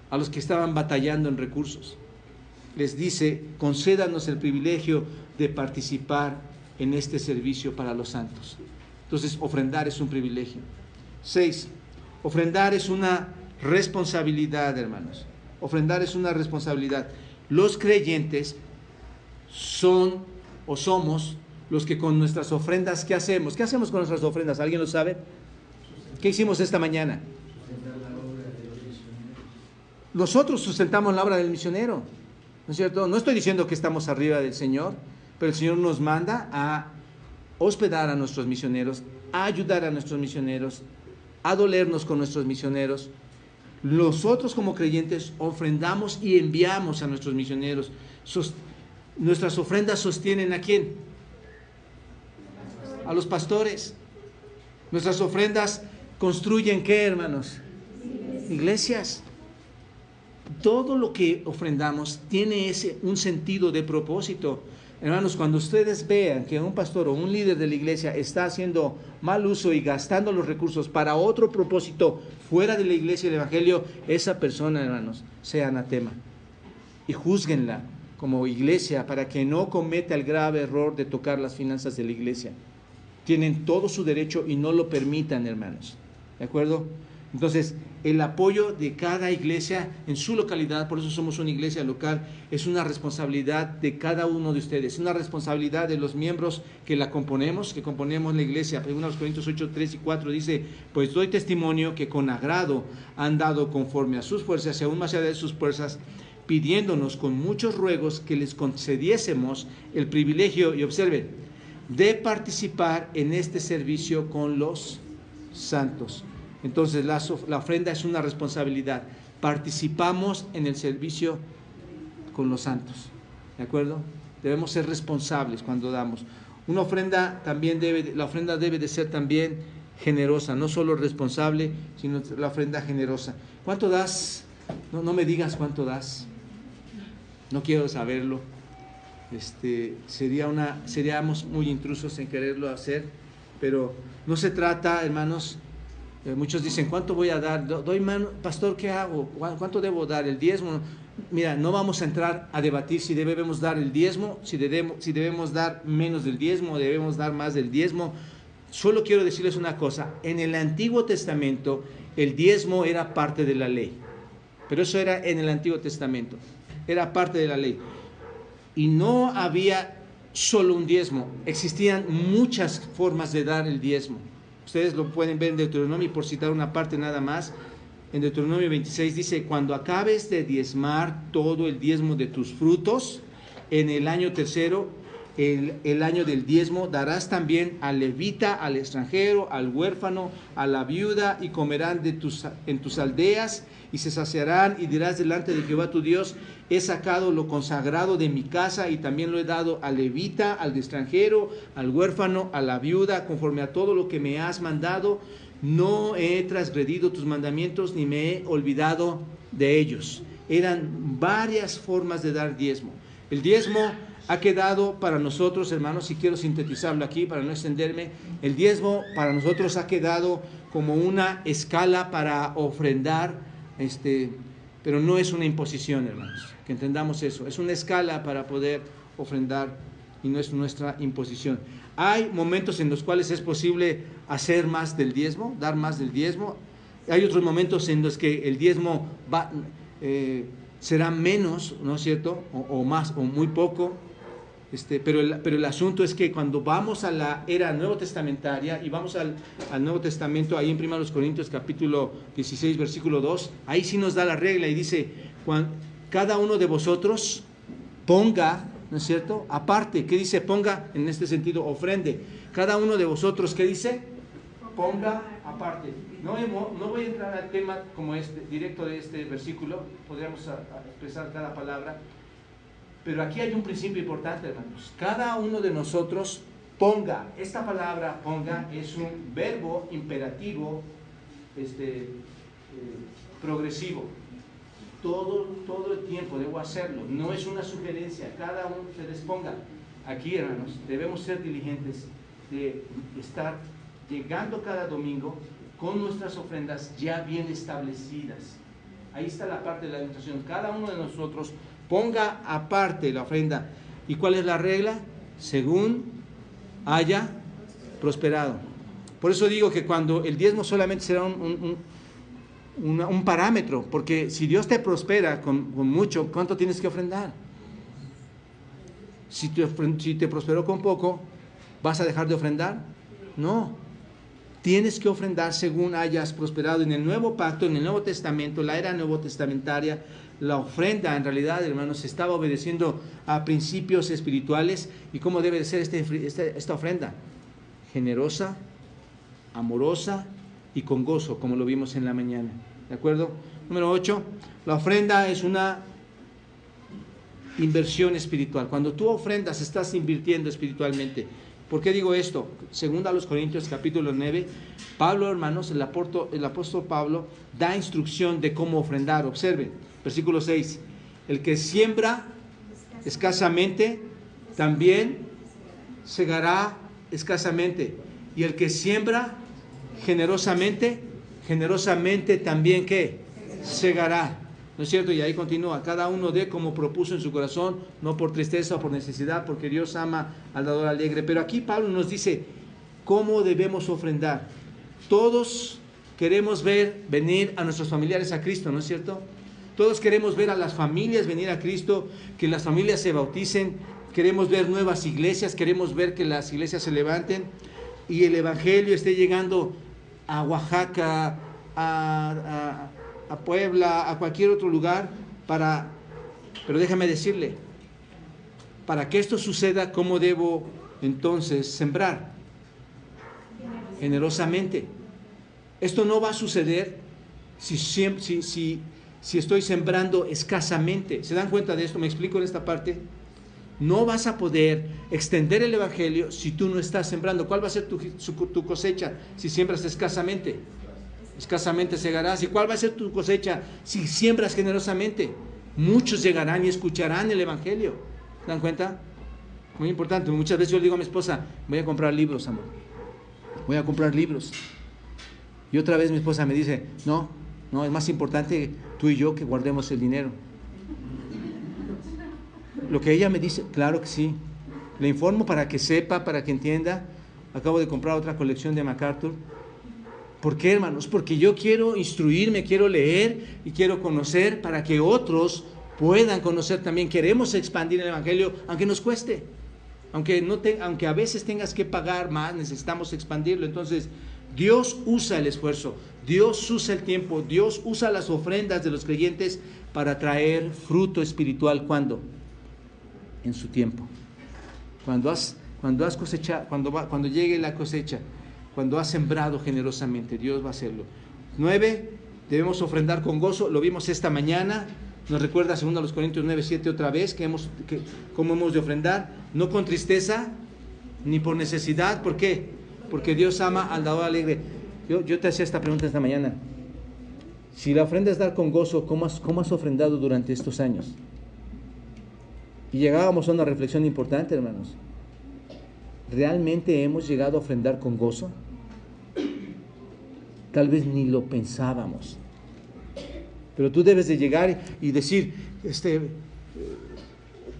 a los que estaban batallando en recursos. Les dice, concédanos el privilegio de participar en este servicio para los santos. Entonces, ofrendar es un privilegio. 6. Ofrendar es una responsabilidad, hermanos. Ofrendar es una responsabilidad. Los creyentes son o somos los que con nuestras ofrendas, ¿qué hacemos? ¿Qué hacemos con nuestras ofrendas? ¿Alguien lo sabe? ¿Qué hicimos esta mañana? Nosotros sustentamos la obra del misionero, ¿no es cierto? No estoy diciendo que estamos arriba del Señor, pero el Señor nos manda a hospedar a nuestros misioneros, a ayudar a nuestros misioneros, a dolernos con nuestros misioneros. Nosotros como creyentes ofrendamos y enviamos a nuestros misioneros. Nuestras ofrendas sostienen ¿a quién? A los pastores. Nuestras ofrendas construyen ¿qué, hermanos? Iglesias. Todo lo que ofrendamos tiene un sentido de propósito. Hermanos, cuando ustedes vean que un pastor o un líder de la iglesia está haciendo mal uso y gastando los recursos para otro propósito fuera de la iglesia y el evangelio, esa persona, hermanos, sea anatema. Y júzguenla como iglesia para que no cometa el grave error de tocar las finanzas de la iglesia. Tienen todo su derecho y no lo permitan, hermanos. ¿De acuerdo? Entonces, el apoyo de cada iglesia en su localidad, por eso somos una iglesia local, es una responsabilidad de cada uno de ustedes, es una responsabilidad de los miembros que componemos la iglesia. 1 Corintios 8, 3 y 4 dice, pues doy testimonio que con agrado han dado conforme a sus fuerzas y aún más allá de sus fuerzas, pidiéndonos con muchos ruegos que les concediésemos el privilegio, y observen, de participar en este servicio con los santos. Entonces la ofrenda es una responsabilidad. Participamos en el servicio con los santos. ¿De acuerdo? Debemos ser responsables cuando damos. Una ofrenda también la ofrenda debe de ser también generosa, no solo responsable, sino la ofrenda generosa. ¿Cuánto das? No me digas cuánto das. No quiero saberlo. Seríamos muy intrusos en quererlo hacer, pero no se trata, hermanos. Muchos dicen, ¿cuánto voy a dar? Pastor, ¿qué hago? ¿Cuánto debo dar? ¿El diezmo? Mira, no vamos a entrar a debatir si debemos dar el diezmo, si debemos dar menos del diezmo, o debemos dar más del diezmo. Solo quiero decirles una cosa. En el Antiguo Testamento, el diezmo era parte de la ley. Pero eso era en el Antiguo Testamento. Era parte de la ley. Y no había solo un diezmo. Existían muchas formas de dar el diezmo. Ustedes lo pueden ver en Deuteronomio, por citar una parte nada más. En Deuteronomio 26 dice, cuando acabes de diezmar todo el diezmo de tus frutos, en el año tercero, el año del diezmo, darás también al levita, al extranjero, al huérfano, a la viuda, y comerán en tus aldeas, y se saciarán, y dirás delante de Jehová tu Dios, he sacado lo consagrado de mi casa, y también lo he dado al levita, al extranjero, al huérfano, a la viuda, conforme a todo lo que me has mandado. No he transgredido tus mandamientos, ni me he olvidado de ellos. Eran varias formas de dar diezmo. El diezmo ha quedado para nosotros, hermanos, y quiero sintetizarlo aquí para no extenderme, el diezmo para nosotros ha quedado como una escala para ofrendar, pero no es una imposición, hermanos, que entendamos eso, es una escala para poder ofrendar y no es nuestra imposición. Hay momentos en los cuales es posible hacer más del diezmo, dar más del diezmo. Hay otros momentos en los que el diezmo será menos, ¿no es cierto? O más, o muy poco. Pero el asunto es que cuando vamos a la era nuevo testamentaria y vamos al Nuevo Testamento, ahí en 1 Corintios capítulo 16, versículo 2, ahí sí nos da la regla y dice, cada uno de vosotros ponga, ¿no es cierto? Aparte, ¿qué dice? Ponga, en este sentido, ofrende. Cada uno de vosotros, ¿qué dice? Ponga aparte. No voy a entrar al tema como directo de este versículo, podríamos expresar cada palabra, pero aquí hay un principio importante, hermanos. Cada uno de nosotros ponga. Esta palabra ponga es un verbo imperativo progresivo. Todo el tiempo debo hacerlo. No es una sugerencia. Cada uno de ustedes ponga. Aquí, hermanos, debemos ser diligentes de estar llegando cada domingo con nuestras ofrendas ya bien establecidas. Ahí está la parte de la administración. Cada uno de nosotros ponga aparte la ofrenda. ¿Y cuál es la regla? Según haya prosperado. Por eso digo que cuando el diezmo solamente será un parámetro, porque si Dios te prospera con mucho, ¿cuánto tienes que ofrendar? Si te prosperó con poco, ¿vas a dejar de ofrendar? No. Tienes que ofrendar según hayas prosperado. En el Nuevo Pacto, en el Nuevo Testamento, la era nuevo testamentaria, la ofrenda en realidad, hermanos, estaba obedeciendo a principios espirituales. ¿Y cómo debe de ser esta ofrenda? Generosa, amorosa y con gozo, como lo vimos en la mañana. ¿De acuerdo? Número 8, la ofrenda es una inversión espiritual. Cuando tú ofrendas, estás invirtiendo espiritualmente. ¿Por qué digo esto? Según a los Corintios capítulo 9, Pablo, hermanos, el apóstol Pablo da instrucción de cómo ofrendar. Observen, versículo 6, el que siembra escasamente, también segará escasamente, y el que siembra generosamente también, ¿qué? Segará. ¿No es cierto? Y ahí continúa, cada uno dé como propuso en su corazón, no por tristeza o por necesidad, porque Dios ama al dador alegre. Pero aquí Pablo nos dice cómo debemos ofrendar. Todos queremos ver venir a nuestros familiares a Cristo, ¿no es cierto? Todos queremos ver a las familias venir a Cristo, que las familias se bauticen, queremos ver nuevas iglesias, queremos ver que las iglesias se levanten y el evangelio esté llegando a Oaxaca, a Puebla, a cualquier otro lugar, pero déjame decirle, para que esto suceda, ¿cómo debo entonces sembrar? Generosamente. Esto no va a suceder si estoy sembrando escasamente. ¿Se dan cuenta de esto? ¿Me explico en esta parte? No vas a poder extender el Evangelio si tú no estás sembrando. ¿Cuál va a ser tu cosecha si siembras escasamente? Escasamente segarás. ¿Y cuál va a ser tu cosecha si siembras generosamente? Muchos llegarán y escucharán el Evangelio. ¿Se dan cuenta? Muy importante. Muchas veces yo le digo a mi esposa, voy a comprar libros, amor. Voy a comprar libros. Y otra vez mi esposa me dice, no, es más importante tú y yo que guardemos el dinero. Lo que ella me dice, claro que sí. Le informo para que sepa, para que entienda. Acabo de comprar otra colección de MacArthur. ¿Por qué, hermanos? Porque yo quiero instruirme, quiero leer y quiero conocer para que otros puedan conocer también. Queremos expandir el Evangelio, aunque nos cueste. Aunque a veces tengas que pagar más, necesitamos expandirlo. Entonces, Dios usa el esfuerzo, Dios usa el tiempo, Dios usa las ofrendas de los creyentes para traer fruto espiritual. ¿Cuándo? En su tiempo. Cuando has cosechado, cuando llegue la cosecha, cuando has sembrado generosamente, Dios va a hacerlo. 9, debemos ofrendar con gozo. Lo vimos esta mañana. Nos recuerda 2 Corintios 9:7 otra vez cómo hemos de ofrendar, no con tristeza ni por necesidad. ¿Por qué? Porque Dios ama al dador alegre. Yo te hacía esta pregunta esta mañana. Si la ofrenda es dar con gozo, ¿cómo has ofrendado durante estos años? Y llegábamos a una reflexión importante, hermanos. ¿Realmente hemos llegado a ofrendar con gozo? Tal vez ni lo pensábamos. Pero tú debes de llegar y decir,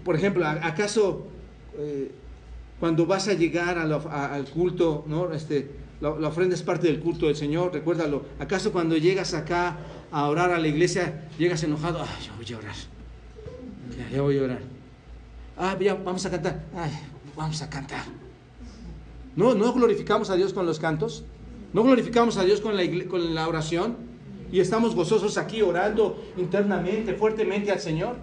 por ejemplo, ¿acaso cuando vas a llegar al culto, ¿no? La ofrenda es parte del culto del Señor, recuérdalo. ¿Acaso cuando llegas acá a orar a la iglesia, llegas enojado? Ay, yo voy a orar. Ya voy a orar. Ya, vamos a cantar. Ay, vamos a cantar. No glorificamos a Dios con los cantos. No glorificamos a Dios con la oración. Y estamos gozosos aquí orando internamente, fuertemente al Señor.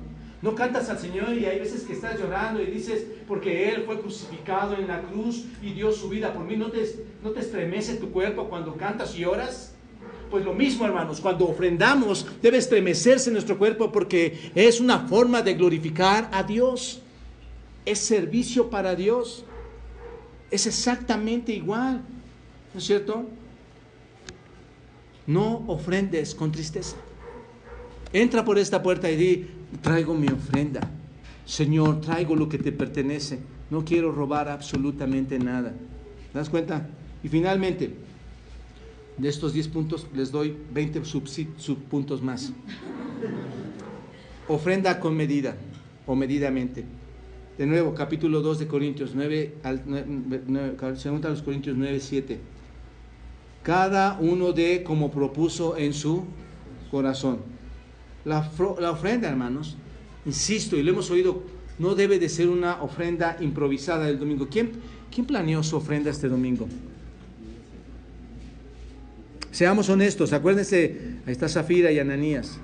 No cantas al Señor y hay veces que estás llorando y dices, porque Él fue crucificado en la cruz y dio su vida por mí. ¿No te estremece tu cuerpo cuando cantas y oras? Pues lo mismo, hermanos, cuando ofrendamos debe estremecerse nuestro cuerpo porque es una forma de glorificar a Dios. Es servicio para Dios. Es exactamente igual, ¿no es cierto? No ofrendes con tristeza. Entra por esta puerta y di, traigo mi ofrenda. Señor, traigo lo que te pertenece. No quiero robar absolutamente nada. ¿Te das cuenta? Y finalmente, de estos 10 puntos les doy 20 subpuntos más. Ofrenda con medida o medidamente. De nuevo, capítulo 2 de Corintios 9, 2 Corintios 9:7. Cada uno dé como propuso en su corazón. La ofrenda, hermanos, insisto, y lo hemos oído, no debe de ser una ofrenda improvisada del domingo. ¿Quién planeó su ofrenda este domingo? Seamos honestos, acuérdense, ahí está Zafira y Ananías.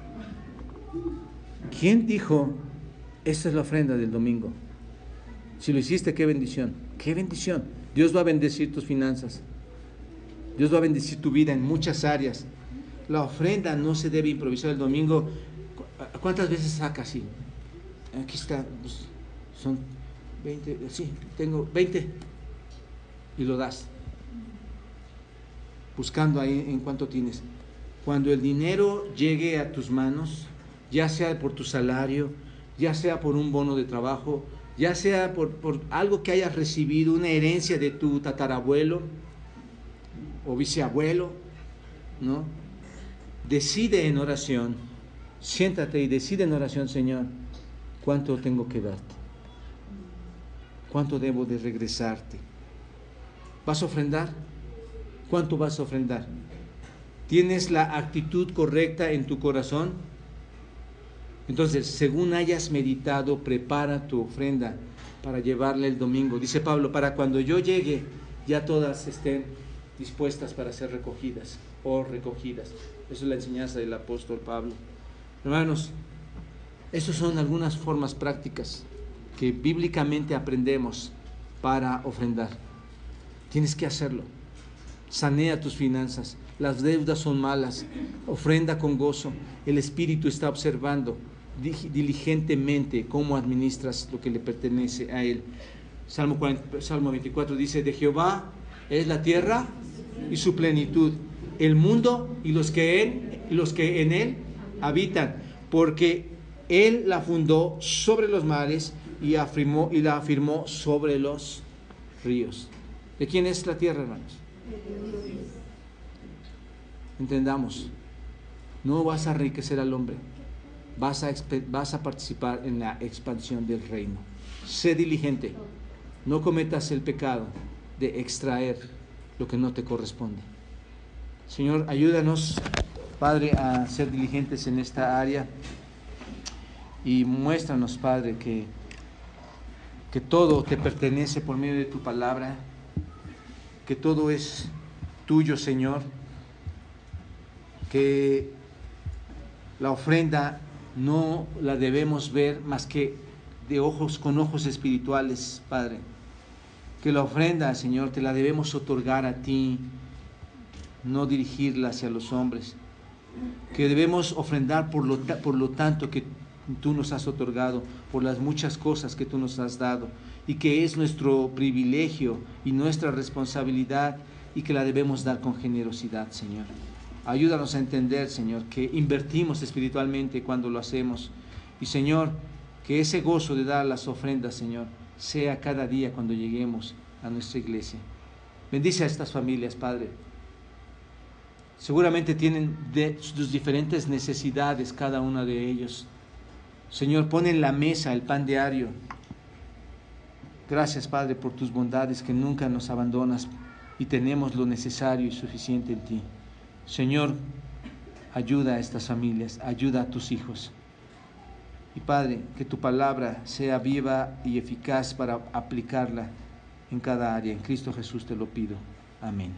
¿Quién dijo, esta es la ofrenda del domingo? Si lo hiciste, qué bendición, qué bendición. Dios va a bendecir tus finanzas. Dios va a bendecir tu vida en muchas áreas. La ofrenda no se debe improvisar el domingo. ¿Cuántas veces sacas así? Aquí está, pues, son 20, sí, tengo 20. Y lo das. Buscando ahí en cuánto tienes. Cuando el dinero llegue a tus manos, ya sea por tu salario, ya sea por un bono de trabajo, ya sea por algo que hayas recibido, una herencia de tu tatarabuelo o bisabuelo, ¿no? Decide en oración, siéntate y decide en oración, Señor, ¿cuánto tengo que darte? ¿Cuánto debo de regresarte? ¿Vas a ofrendar? ¿Cuánto vas a ofrendar? ¿Tienes la actitud correcta en tu corazón? Entonces, según hayas meditado, prepara tu ofrenda para llevarla el domingo. Dice Pablo, para cuando yo llegue, ya todas estén dispuestas para ser recogidas o recogidas. Eso es la enseñanza del apóstol Pablo. Hermanos, estas son algunas formas prácticas que bíblicamente aprendemos para ofrendar. Tienes que hacerlo. Sanea tus finanzas. Las deudas son malas. Ofrenda con gozo. El Espíritu está observando. diligentemente cómo administras lo que le pertenece a Él. Salmo 24 dice: de Jehová es la tierra y su plenitud, el mundo y los que en él habitan, porque Él la fundó sobre los mares y la afirmó sobre los ríos. ¿De quién es la tierra, hermanos? Entendamos, no vas a enriquecer al hombre, vas a participar en la expansión del reino. Sé diligente, no cometas el pecado de extraer lo que no te corresponde. Señor, ayúdanos, Padre, a ser diligentes en esta área y muéstranos, Padre, que todo te pertenece por medio de tu palabra, que todo es tuyo, Señor, que la ofrenda no la debemos ver más que con ojos espirituales, Padre, que la ofrenda, Señor, te la debemos otorgar a ti, no dirigirla hacia los hombres, que debemos ofrendar por lo tanto que tú nos has otorgado, por las muchas cosas que tú nos has dado, y que es nuestro privilegio y nuestra responsabilidad, y que la debemos dar con generosidad, Señor. Ayúdanos a entender, Señor, que invertimos espiritualmente cuando lo hacemos, y Señor, que ese gozo de dar las ofrendas, Señor, sea cada día cuando lleguemos a nuestra iglesia. Bendice a estas familias, Padre. Seguramente tienen sus diferentes necesidades cada una de ellos. Señor, pon en la mesa el pan diario. Gracias, Padre, por tus bondades, que nunca nos abandonas y tenemos lo necesario y suficiente en ti. Señor, ayuda a estas familias, ayuda a tus hijos. Y Padre, que tu palabra sea viva y eficaz para aplicarla en cada área. En Cristo Jesús te lo pido. Amén.